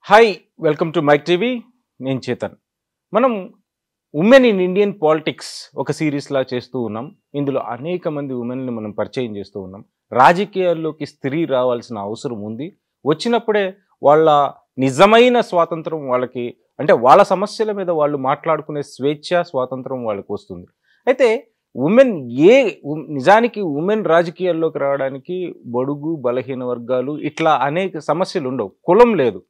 Hi welcome to Mic TV. నేను చేతన్. మనం women in Indian politics ఒక సిరీస్లా చేస్తూ ఉన్నాం. ఇందులో అనేక మంది ఉమెన్ని మనం పరిచయం చేస్తూ ఉన్నాం. రాజకీయాల్లోకి స్త్రీ రావాల్సిన అవసరం ఉంది. వచ్చినప్పుడే వాళ్ళ నిజమైన స్వాతంత్రం వాళ్ళకి, అంటే వాళ్ళ సమస్యల మీద వాళ్ళు మాట్లాడుకునే స్వేచ్ఛ స్వాతంత్రం వాళ్ళకి వస్తుంది. అయితే ఉమెన్ నిజానికి ఉమెన్ రాజకీయాల్లోకి రావడానికి బడుగు బలహీన వర్గాలు ఇట్లా అనేక సమస్యలు ఉండవు. కులం లేదు,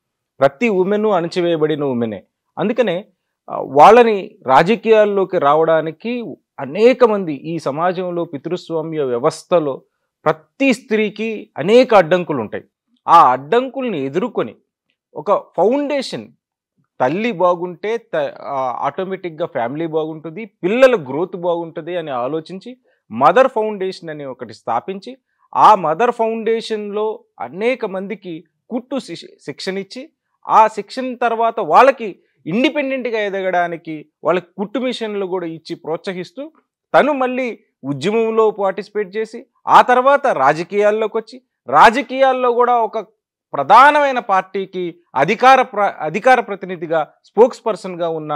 ప్రతి ఉమెన్ అణచివేయబడిన ఉమెనే. అందుకనే వాళ్ళని రాజకీయాల్లోకి రావడానికి అనేక మంది ఈ సమాజంలో పితృస్వామ్య వ్యవస్థలో ప్రతి స్త్రీకి అనేక అడ్డంకులు ఉంటాయి. ఆ అడ్డంకుల్ని ఎదుర్కొని ఒక ఫౌండేషన్, తల్లి బాగుంటే ఆటోమేటిక్గా ఫ్యామిలీ బాగుంటుంది, పిల్లల గ్రోత్ బాగుంటుంది అని ఆలోచించి మదర్ ఫౌండేషన్ అని ఒకటి స్థాపించి ఆ మదర్ ఫౌండేషన్లో అనేక మందికి కుట్టు శిక్షణ ఇచ్చి ఆ శిక్షణ తర్వాత వాళ్ళకి ఇండిపెండెంట్గా ఎదగడానికి వాళ్ళకి కుట్టు మిషన్లు కూడా ఇచ్చి ప్రోత్సహిస్తూ తను మళ్ళీ ఉద్యమంలో పార్టిసిపేట్ చేసి ఆ తర్వాత రాజకీయాల్లోకి వచ్చి రాజకీయాల్లో కూడా ఒక ప్రధానమైన పార్టీకి అధికార ప్రతినిధిగా స్పోక్స్ పర్సన్గా ఉన్న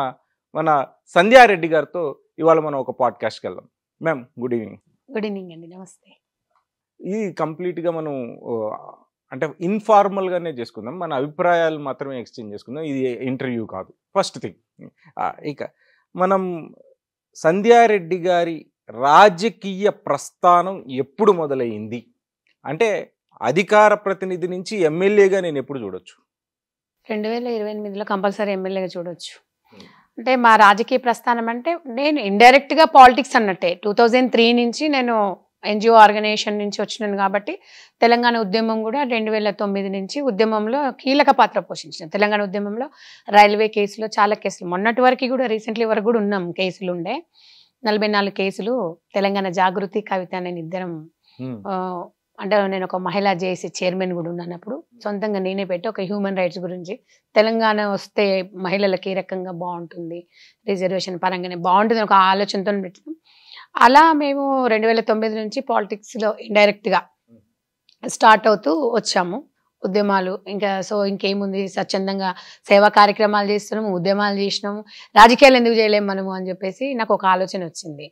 మన సంధ్యారెడ్డి గారితో ఇవాళ మనం ఒక పాడ్కాస్ట్కి వెళ్దాం. Ma'am good evening. Good evening అండి, నమస్తే. ఇది కంప్లీట్గా మనం అంటే ఇన్ఫార్మల్గానే చేసుకుందాం, మన అభిప్రాయాలు మాత్రమే ఎక్స్చేంజ్ చేసుకుందాం. ఇది ఇంటర్వ్యూ కాదు. ఫస్ట్ థింగ్, ఇక మనం సంధ్యారెడ్డి గారి రాజకీయ ప్రస్థానం ఎప్పుడు మొదలైంది అంటే అధికార ప్రతినిధి నుంచి ఎమ్మెల్యేగా నేను ఎప్పుడు చూడొచ్చు? 2028లో కంపల్సరీ ఎమ్మెల్యేగా చూడొచ్చు. అంటే మా రాజకీయ ప్రస్థానం అంటే నేను ఇండైరెక్ట్గా పాలిటిక్స్ అన్నట్టే. 2003 నుంచి నేను ఎన్జిఓ ఆర్గనైజేషన్ నుంచి వచ్చినాను కాబట్టి తెలంగాణ ఉద్యమం కూడా 2009 నుంచి ఉద్యమంలో కీలక పాత్ర పోషించిన. తెలంగాణ ఉద్యమంలో రైల్వే కేసులో చాలా కేసులు, మొన్నటి వరకు కూడా రీసెంట్లీ వరకు కూడా ఉన్నాం, కేసులు ఉండే 44 కేసులు. తెలంగాణ జాగృతి కవిత నేను ఇద్దరం, అంటే నేను ఒక మహిళా జేఏసీ చైర్మన్ కూడా ఉన్నప్పుడు సొంతంగా నేనే పెట్టి ఒక హ్యూమన్ రైట్స్ గురించి తెలంగాణ వస్తే మహిళలకి ఏ రకంగా బాగుంటుంది, రిజర్వేషన్ పరంగానే బాగుంటుంది ఒక ఆలోచనతో పెట్టినాం. అలా మేము 2009 నుంచి పాలిటిక్స్లో ఇండైరెక్ట్గా స్టార్ట్ అవుతూ వచ్చాము. ఉద్యమాలు ఇంకేముంది, స్వచ్ఛందంగా సేవా కార్యక్రమాలు చేస్తున్నాము, ఉద్యమాలు చేసినాము, రాజకీయాలు ఎందుకు చేయలేము మనము అని చెప్పేసి నాకు ఒక ఆలోచన వచ్చింది.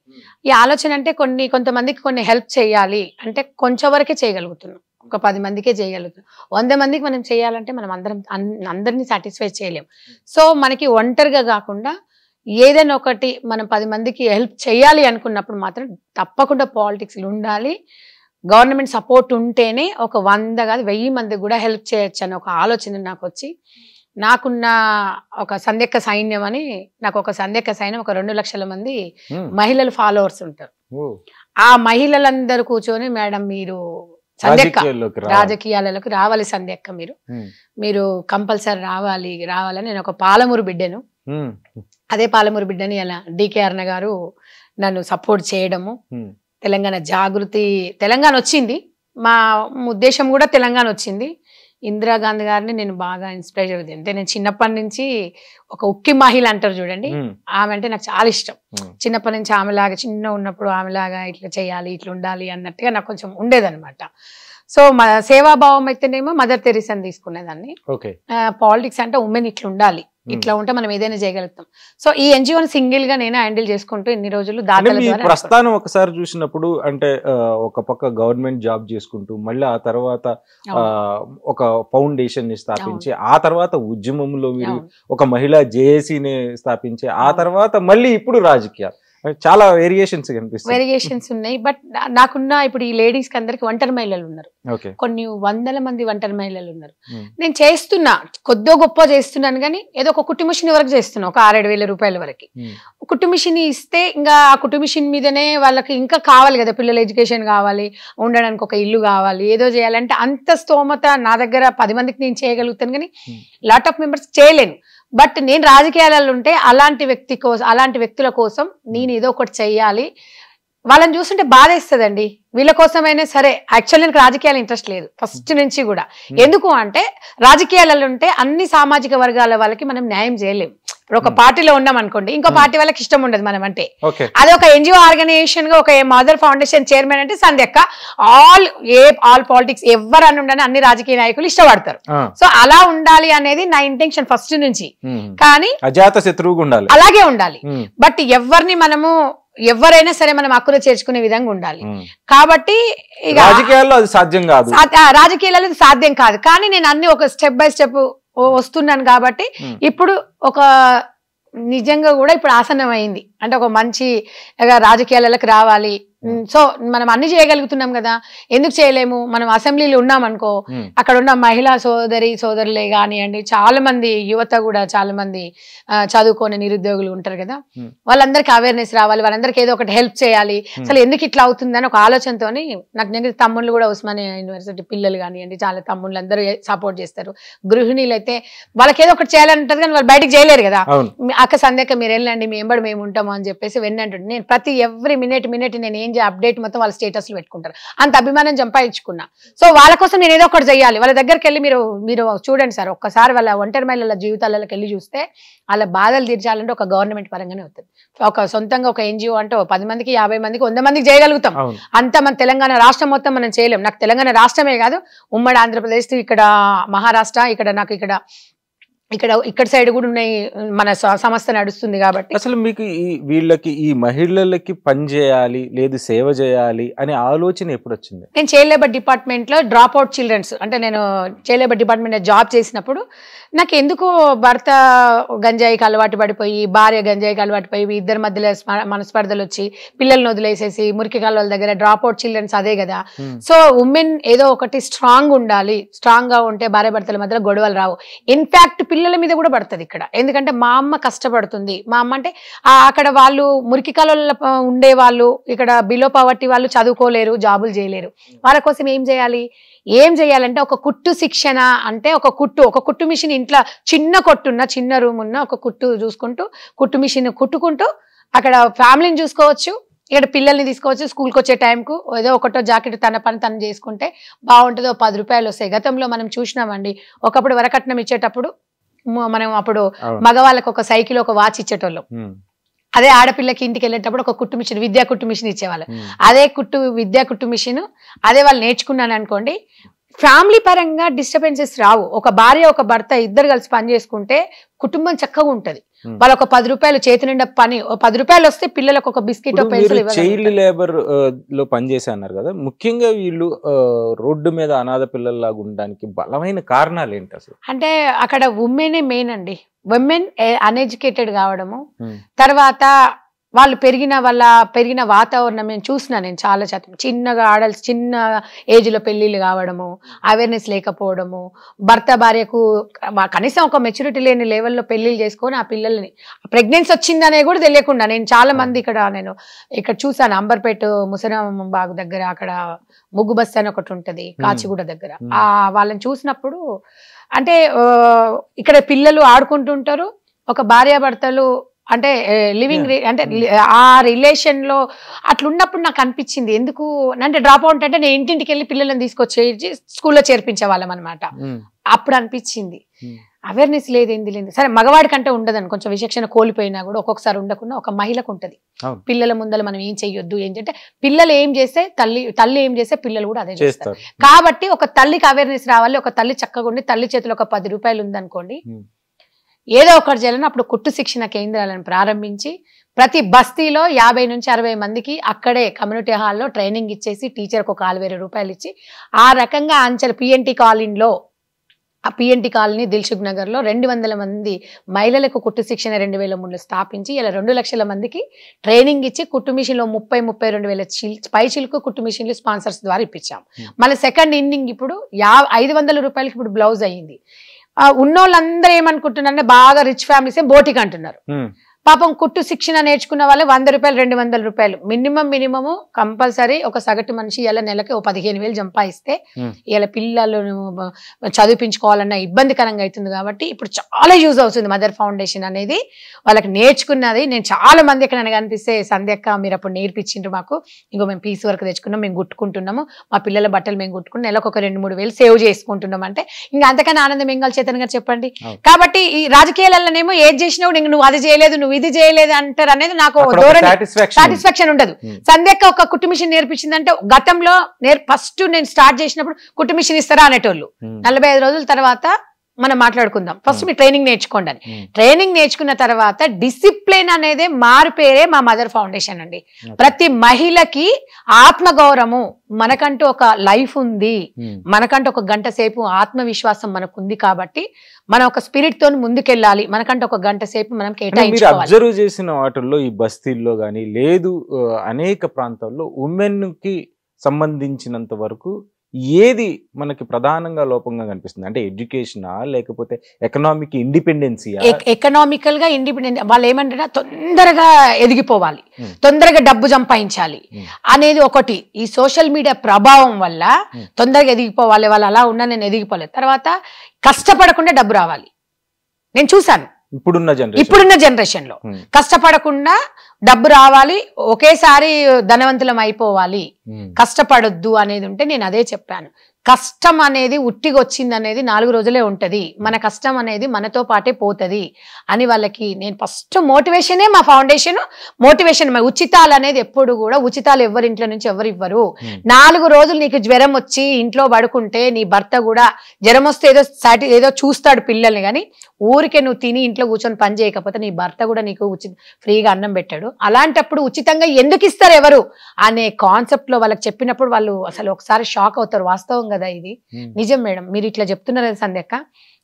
ఈ ఆలోచన అంటే కొంతమందికి కొన్ని హెల్ప్ చేయాలి అంటే కొంచెం వరకే చేయగలుగుతున్నాం, ఒక 10 మందికే చేయగలుగుతున్నాం. 100 మందికి మనం చేయాలంటే మనం అందరినీ సాటిస్ఫై చేయలేము. సో మనకి ఒంటరిగా కాకుండా ఏదైనా ఒకటి మనం 10 మందికి హెల్ప్ చేయాలి అనుకున్నప్పుడు మాత్రం తప్పకుండా పాలిటిక్స్లో ఉండాలి. గవర్నమెంట్ సపోర్ట్ ఉంటేనే ఒక 100 కాదు 1000 మందికి కూడా హెల్ప్ చేయొచ్చు అని ఒక ఆలోచన నాకు వచ్చి, నాకున్న ఒక సంధ్యక్క సైన్యం అని, నాకు ఒక సంధ్యక్క సైన్యం ఒక 2 లక్షల మంది మహిళలు ఫాలోవర్స్ ఉంటారు. ఆ మహిళలందరూ కూర్చొని, మేడం మీరు సంధ్యక్క రాజకీయాలకు రావాలి, సంధ్యక్క మీరు కంపల్సరీ రావాలని, నేను ఒక పాలమూరు బిడ్డను, అదే పాలమూరు బిడ్డని అలా డికే అర్ణ గారు నన్ను సపోర్ట్ చేయడము, తెలంగాణ జాగృతి, తెలంగాణ వచ్చింది, మా ఉద్దేశం కూడా తెలంగాణ వచ్చింది. ఇందిరాగాంధీ గారిని నేను బాగా ఇన్స్పైర్ అయ్యింది. అంటే నేను చిన్నప్పటి నుంచి ఒక ఉక్కి మహిళ అంటారు చూడండి, ఆమె అంటే నాకు చాలా ఇష్టం. చిన్నప్పటి నుంచి ఆమెలాగా, చిన్న ఉన్నప్పుడు ఆమెలాగా ఇట్లా చేయాలి, ఇట్లా ఉండాలి అన్నట్టుగా నాకు కొంచెం ఉండేదన్నమాట. సో మా సేవాభావం అయితేనేమో మదర్ తెరీసాని తీసుకునేదాన్ని. పాలిటిక్స్ అంటే ఉమెన్ ఇట్లా ఉండాలి, ఇట్లా ఉంటే మనం ఏదైనా చేయగలుగుతాం. సో ఈ ఎన్జిఓని సింగిల్ గా నేను హ్యాండిల్ చేసుకుంటూ ఇన్ని రోజులు ప్రస్థానం ఒకసారి చూసినప్పుడు, అంటే ఒక పక్క గవర్నమెంట్ జాబ్ చేసుకుంటూ మళ్ళీ ఆ తర్వాత ఒక ఫౌండేషన్ ని స్థాపించి, ఆ తర్వాత ఉద్యమంలో మీరు ఒక మహిళా జేఏసీని స్థాపించి, ఆ తర్వాత మళ్ళీ ఇప్పుడు రాజకీయాలు, చాలా వేరియేషన్స్ కనిపిస్తాయి. వేరియేషన్స్ ఉన్నాయి. బట్ నాకున్న ఇప్పుడు ఈ లేడీస్ కి అందరికి ఒంటరి మహిళలు ఉన్నారు, కొన్ని 100 మంది ఒంటరి మహిళలు ఉన్నారు. నేను చేస్తున్నా, కొద్దో గొప్ప చేస్తున్నాను, కానీ ఏదో ఒక కుట్టు మిషన్ వరకు చేస్తున్నా, ఒక 6-7 రూపాయల వరకు కుట్టు మిషన్ ఇస్తే ఇంకా ఆ కుట్టు మిషన్ మీదనే వాళ్ళకి ఇంకా కావాలి కదా, పిల్లల ఎడ్యుకేషన్ కావాలి, ఉండడానికి ఒక ఇల్లు కావాలి, ఏదో చేయాలంటే అంత స్తోమత నా దగ్గర 10 మందికి నేను చేయగలుగుతాను, కానీ లాట్ ఆఫ్ మెంబర్స్ చేయలేను. బట్ నేను రాజకీయాలలో ఉంటే అలాంటి వ్యక్తుల కోసం నేను ఏదో ఒకటి చెయ్యాలి. వాళ్ళని చూస్తుంటే బాధేస్తుందండి, వీళ్ళ కోసమైనా సరే. యాక్చువల్లీ నాకు రాజకీయాలు ఇంట్రెస్ట్ లేదు ఫస్ట్ నుంచి కూడా. ఎందుకు అంటే రాజకీయాలలో ఉంటే అన్ని సామాజిక వర్గాల వాళ్ళకి మనం న్యాయం చేయలేము. ఇప్పుడు ఒక పార్టీలో ఉన్నాం అనుకోండి, ఇంకో పార్టీ వాళ్ళకి ఇష్టం ఉండదు మనం అంటే. ఓకే. అది ఒక ఎన్జిఓ ఆర్గనైజేషన్ గా ఒక మదర్ ఫౌండేషన్ చైర్మన్ అంటే సంధ్యక్క ఆల్ పాలిటిక్స్ ఎవరని ఉండని అన్ని రాజకీయ నాయకులు ఇష్టపడతారు. సో అలా ఉండాలి అనేది నా ఇంటెన్షన్ ఫస్ట్ నుంచి. కానీ అజాత శత్రువుగా ఉండాలి, అలాగే ఉండాలి. బట్ ఎవరిని మనము ఎవరైనా సరే మనం అక్కున చేర్చుకునే విధంగా ఉండాలి. కాబట్టి ఇక రాజకీయాల్లో అది సాధ్యం కాదు, రాజకీయాలలో సాధ్యం కాదు. కానీ నేను అన్ని ఒక స్టెప్ బై స్టెప్ వస్తున్నాను కాబట్టి ఇప్పుడు ఒక నిజంగా కూడా ఇప్పుడు ఆసనం అయింది అంటే ఒక మంచి రాజకీయాలకు రావాలి. సో మనం అన్ని చేయగలుగుతున్నాం కదా, ఎందుకు చేయలేము? మనం అసెంబ్లీలో ఉన్నాం అనుకో, అక్కడ ఉన్న మహిళా సోదరులే కానివ్వండి, చాలా మంది యువత కూడా చాలా మంది చదువుకోని నిరుద్యోగులు ఉంటారు కదా, వాళ్ళందరికీ అవేర్నెస్ రావాలి, వాళ్ళందరికీ ఏదో ఒకటి హెల్ప్ చేయాలి. అసలు ఎందుకు ఇట్లా అవుతుందని ఒక ఆలోచనతో నాకు నేను తమ్ముళ్ళు కూడా ఉస్మానియా యూనివర్సిటీ పిల్లలు కానివ్వండి, చాలా తమ్ముళ్ళు అందరూ సపోర్ట్ చేస్తారు. గృహిణీలు అయితే వాళ్ళకి ఏదో ఒకటి చేయాలని ఉంటుంది కానీ వాళ్ళు బయటకు చేయలేరు కదా. అక్క సంధ్యక మీరు వెళ్ళండి, మీ ఎంబడి మేము ఉంటాము అని చెప్పేసి వెన్నంటుంది. నేను ప్రతి ఎవ్రీ మినిట్ నేను ఏం అప్డేట్ మొత్తం వాళ్ళ స్టేటస్లు పెట్టుకుంటారు. అంత అభిమానం సంపాదించుకున్నా. సో వాళ్ళ కోసం నేను ఏదో ఒకటి చేయాలి. వాళ్ళ దగ్గరికి వెళ్ళి మీరు చూడండి సార్, ఒక్కసారి వాళ్ళ ఒంటరి మహిళల జీవితాలకు వెళ్ళి చూస్తే వాళ్ళ బాధలు తీర్చాలంటే ఒక గవర్నమెంట్ పరంగానే అవుతుంది. ఒక సొంతంగా ఒక ఎన్జిఓ అంటే 10 మందికి 50 మందికి 100 మందికి చేయగలుగుతాం. అంత మన తెలంగాణ రాష్ట్రం మొత్తం మనం చేయలేం. నాకు తెలంగాణ రాష్ట్రమే కాదు, ఉమ్మడి ఆంధ్రప్రదేశ్, ఇక్కడ మహారాష్ట్ర, ఇక్కడ సైడ్ కూడా ఉన్నాయి, మన సంస్థ నడుస్తుంది. కాబట్టి అసలు మీకు వీళ్ళకి ఈ మహిళలకి పని చేయాలి లేదు సేవ చేయాలి అనే ఆలోచన ఎప్పుడు వచ్చింది? నేను చైల్డ్ లేబర్ డిపార్ట్మెంట్ లో డ్రాప్ అవుట్ చిల్డ్రన్స్ అంటే నేను చైల్డ్ లేబర్ డిపార్ట్మెంట్ జాబ్ చేసినప్పుడు నాకు ఎందుకో భర్త గంజాయికి అలవాటు పడిపోయి, భార్య గంజాయికి అలవాటు పోయి, ఇద్దరి మధ్యలో మనస్పర్ధలు వచ్చి పిల్లల్ని వదిలేసేసి మురికి కాలువల దగ్గర డ్రాప్ అవుట్ చిల్డ్రన్స్ అదే కదా. సో ఉమెన్ ఏదో ఒకటి స్ట్రాంగ్ ఉండాలి, స్ట్రాంగ్ గా ఉంటే భార్య భర్తల మధ్యలో గొడవలు రావు. ఇన్ఫాక్ట్ పిల్లల మీద కూడా పడుతుంది ఇక్కడ. ఎందుకంటే మా అమ్మ కష్టపడుతుంది. మా అమ్మ అంటే అక్కడ వాళ్ళు మురికి కాలువల్లో ఉండే వాళ్ళు, ఇక్కడ బిలో పవర్టీ వాళ్ళు చదువుకోలేరు, జాబులు చేయలేరు. వాళ్ళ కోసం ఏం చేయాలంటే ఒక కుట్టు శిక్షణ అంటే ఒక కుట్టు మిషన్ ఇంట్లో చిన్న కొట్టున్న చిన్న రూమ్ ఉన్న ఒక కుట్టు చూసుకుంటూ కుట్టు మిషన్ కుట్టుకుంటూ అక్కడ ఫ్యామిలీని చూసుకోవచ్చు, ఇక్కడ పిల్లల్ని తీసుకోవచ్చు. స్కూల్కి వచ్చే టైంకు ఏదో ఒకటో జాకెట్ తన పని తను చేసుకుంటే బాగుంటుందో 10 రూపాయలు వస్తాయి. గతంలో మనం చూసినామండి, ఒకప్పుడు వరకట్నం ఇచ్చేటప్పుడు మనం అప్పుడు మగవాళ్ళకి ఒక సైకిల్ ఒక వాచ్ ఇచ్చేటోళ్ళం. అదే ఆడపిల్లకి ఇంటికి వెళ్ళేటప్పుడు ఒక కుట్టు మిషన్, విద్యా కుట్టు మిషన్ ఇచ్చేవాళ్ళు. అదే విద్యా కుట్టు మిషన్ అదే వాళ్ళు నేర్చుకున్నాను అనుకోండి, ఫ్యామిలీ పరంగా డిస్టర్బెన్సెస్ రావు. ఒక భార్య ఒక భర్త ఇద్దరు కలిసి పని చేసుకుంటే కుటుంబం చక్కగా ఉంటది. వాళ్ళు ఒక 10 రూపాయలు చేతి నిండా పని, 10 రూపాయలు వస్తే పిల్లలకు ఒక బిస్కెట్ పెన్సిల్. చైల్డ్ లేబర్ లో పనిచేసి అన్నారు కదా, ముఖ్యంగా వీళ్ళు రోడ్డు మీద అనాథ పిల్లల్లాగా ఉండడానికి బలమైన కారణాలు ఏంటి అసలు? అంటే అక్కడ ఉమెనే మెయిన్ అండి. ఉమెన్ అన్ఎడ్యుకేటెడ్ కావడము, తర్వాత వాళ్ళు పెరిగిన వాతావరణం నేను చూసిన, నేను చాలా శాతం చిన్నగా చిన్న ఏజ్ లో పెళ్లిళ్ళు కావడము, అవేర్నెస్ లేకపోవడము, భర్త భార్యకు కనీసం ఒక మెచ్యూరిటీ లేని లెవెల్లో పెళ్లిళ్ళు చేసుకొని ఆ పిల్లల్ని ప్రెగ్నెన్సీ వచ్చిందనే కూడా తెలియకుండా నేను చాలా మంది ఇక్కడ చూసాను. అంబర్పేట ముసరాం బాగు దగ్గర అక్కడ ముగ్గు బస్ అని ఒకటి ఉంటది కాచిగూడ దగ్గర. వాళ్ళని చూసినప్పుడు అంటే ఇక్కడ పిల్లలు ఆడుకుంటుంటారు, ఒక భార్యాభర్తలు అంటే లివింగ్ అంటే ఆ రిలేషన్ లో అట్లున్నప్పుడు నాకు అనిపించింది, ఎందుకు అంటే డ్రాప్ అవుట్ అంటే నేను ఇంటింటికి వెళ్ళి పిల్లలను తీసుకొచ్చి స్కూల్లో చేర్పించే వాళ్ళం అనమాట. అప్పుడు అనిపించింది అవేర్నెస్ లేదు, ఏంది లేదు. సరే మగవాడి కంటే ఉండదని కొంచెం విచక్షణ కోల్పోయినా కూడా ఒక్కొక్కసారి ఉండకుండా ఒక మహిళకు ఉంటది. పిల్లల ముందర మనం ఏం చెయ్యొద్దు, ఏంటంటే పిల్లలు ఏం చేస్తే తల్లి ఏం చేస్తే పిల్లలు కూడా అదే చేస్తారు. కాబట్టి ఒక తల్లికి అవేర్నెస్ రావాలి. ఒక తల్లి చక్కగా ఉండి తల్లి చేతిలో ఒక 10 రూపాయలు ఉందనుకోండి, ఏదో ఒకటి చేయాలని అప్పుడు కుట్టు శిక్షణ కేంద్రాలను ప్రారంభించి ప్రతి బస్తీలో 50 నుంచి 60 మందికి అక్కడే కమ్యూనిటీ హాల్లో ట్రైనింగ్ ఇచ్చేసి టీచర్కి ఒక 5,000 రూపాయలు ఇచ్చి ఆ రకంగా అంచెల పిఎన్టీ కాలనీలో, ఆ పిఎన్టీ కాలనీ దిల్సుఖ్ నగర్ లో 200 మంది మహిళలకు కుట్టు శిక్షణ 2003లో స్థాపించి ఇలా 2 లక్షల మందికి ట్రైనింగ్ ఇచ్చి కుట్టు మిషన్ లో 32,000 పై చిలుకు కుట్టు మిషన్లు స్పాన్సర్స్ ద్వారా ఇప్పించాం. మళ్ళీ సెకండ్ ఇన్నింగ్ ఇప్పుడు 500 రూపాయలకి ఇప్పుడు బ్లౌజ్ అయ్యింది. ఉన్నోళ్ళందరూ ఏమనుకుంటున్నారంటే బాగా రిచ్ ఫ్యామిలీస్ బోటికి అంటున్నారు. పాపం కుట్టు శిక్షణ నేర్చుకున్న వాళ్ళు 100 రూపాయలు 200 రూపాయలు మినిమము కంపల్సరీ. ఒక సగటు మనిషి ఇలా నెలకి 15,000 సంపాదిస్తే ఇలా పిల్లలను చదివించుకోవాలన్న ఇబ్బందికరంగా అవుతుంది. కాబట్టి ఇప్పుడు చాలా యూజ్ అవుతుంది మదర్ ఫౌండేషన్ అనేది. వాళ్ళకి నేర్చుకున్నది నేను చాలా మంది ఇక్కడ నాకు అనిపిస్తే, సంధ్యక్క మీరు అప్పుడు నేర్పించిండ్రు మాకు, ఇంకో మేము పీస్ వర్క్ తెచ్చుకున్నాం, మేము గుట్టుకుంటున్నాము, మా పిల్లల బట్టలు మేము గుట్టుకుని నెలకు ఒక 2-3 వేలు సేవ్ చేసుకుంటున్నాం అంటే ఇంకా అంతకన్నా ఆనందం ఏం కావాలి చేతన్ గారు చెప్పండి. కాబట్టి ఈ రాజకీయాలలోనేమో ఏది చేసినావు నువ్వు అది చేయలేదు, నువ్వు ఇది చేయలేదు అంటారు అనేది నాకు సాటిస్ఫాక్షన్ ఉండదు. సంధ్యక్క ఒక కుట్టు మిషన్ నేర్పించిందంటే, గతంలో ఫస్ట్ నేను స్టార్ట్ చేసినప్పుడు కుట్టు మిషన్ ఇస్తారా అనేటోళ్ళు. 45 రోజుల తర్వాత మనం మాట్లాడుకుందాం, ఫస్ట్ మీరు ట్రైనింగ్ నేర్చుకోండి అని. ట్రైనింగ్ నేర్చుకున్న తర్వాత డిసిప్లిన్ అనేది మారుపేరే మా మదర్ ఫౌండేషన్ అండి. ప్రతి మహిళకి ఆత్మగౌరవము, మనకంటూ ఒక లైఫ్ ఉంది, మనకంటూ ఒక గంట సేపు ఆత్మవిశ్వాసం మనకు ఉంది. కాబట్టి మనం ఒక స్పిరిట్ తో ముందుకెళ్ళాలి, మనకంటూ ఒక గంట సేపు మనం కేటాయించుకోవాలి. అబ్జర్వ్ చేసిన వాటిల్లో ఈ బస్తీల్లో గానీ లేదు అనేక ప్రాంతాల్లో ఉమెన్ కి సంబంధించినంత వరకు ఏది మనకి ప్రధానంగా లోపంగా కనిపిస్తుంది అంటే ఎడ్యుకేషనా లేకపోతే ఎకనామిక్ ఇండిపెండెన్సీయా? ఎకనామికల్ గా ఇండిపెండెంట్ వాళ్ళు ఏమంటారా, తొందరగా ఎదిగిపోవాలి, తొందరగా డబ్బు సంపాదించాలి అనేది ఒకటి. ఈ సోషల్ మీడియా ప్రభావం వల్ల తొందరగా ఎదిగిపోవాలి, వాళ్ళు అలా ఉన్నా నేను ఎదిగిపోలేదు. తర్వాత కష్టపడకుండా డబ్బు రావాలి. నేను చూసాను ఇప్పుడున్న జనరేషన్ లో కష్టపడకుండా డబ్బు రావాలి, ఒకేసారి ధనవంతులం అయిపోవాలి, కష్టపడొద్దు అనేది ఉంటే నేను అదే చెప్పాను. కష్టం అనేది ఉట్టిగా వచ్చింది అనేది 4 రోజులే ఉంటది, మన కష్టం అనేది మనతో పాటే పోతది అని వాళ్ళకి నేను ఫస్ట్ మోటివేషనే మా ఫౌండేషన్. మోటివేషన్ ఉచితాలు అనేది ఎప్పుడు కూడా ఉచితాలు ఎవరి ఇంట్లో నుంచి ఎవరు ఇవ్వరు. 4 రోజులు నీకు జ్వరం వచ్చి ఇంట్లో పడుకుంటే నీ భర్త కూడా జ్వరం వస్తే ఏదో చూస్తాడు పిల్లల్ని, కానీ ఊరికే నువ్వు తిని ఇంట్లో కూర్చొని పని చేయకపోతే నీ భర్త కూడా నీకు ఫ్రీగా అన్నం పెట్టాడు. అలాంటప్పుడు ఉచితంగా ఎందుకు ఇస్తారు ఎవరు అనే కాన్సెప్ట్ లో వాళ్ళకి చెప్పినప్పుడు వాళ్ళు అసలు ఒకసారి షాక్ అవుతారు. వాస్తవం కదా ఇది, నిజం మేడం మీరు ఇట్లా చెప్తున్నారు కదా సంధ్యక్క,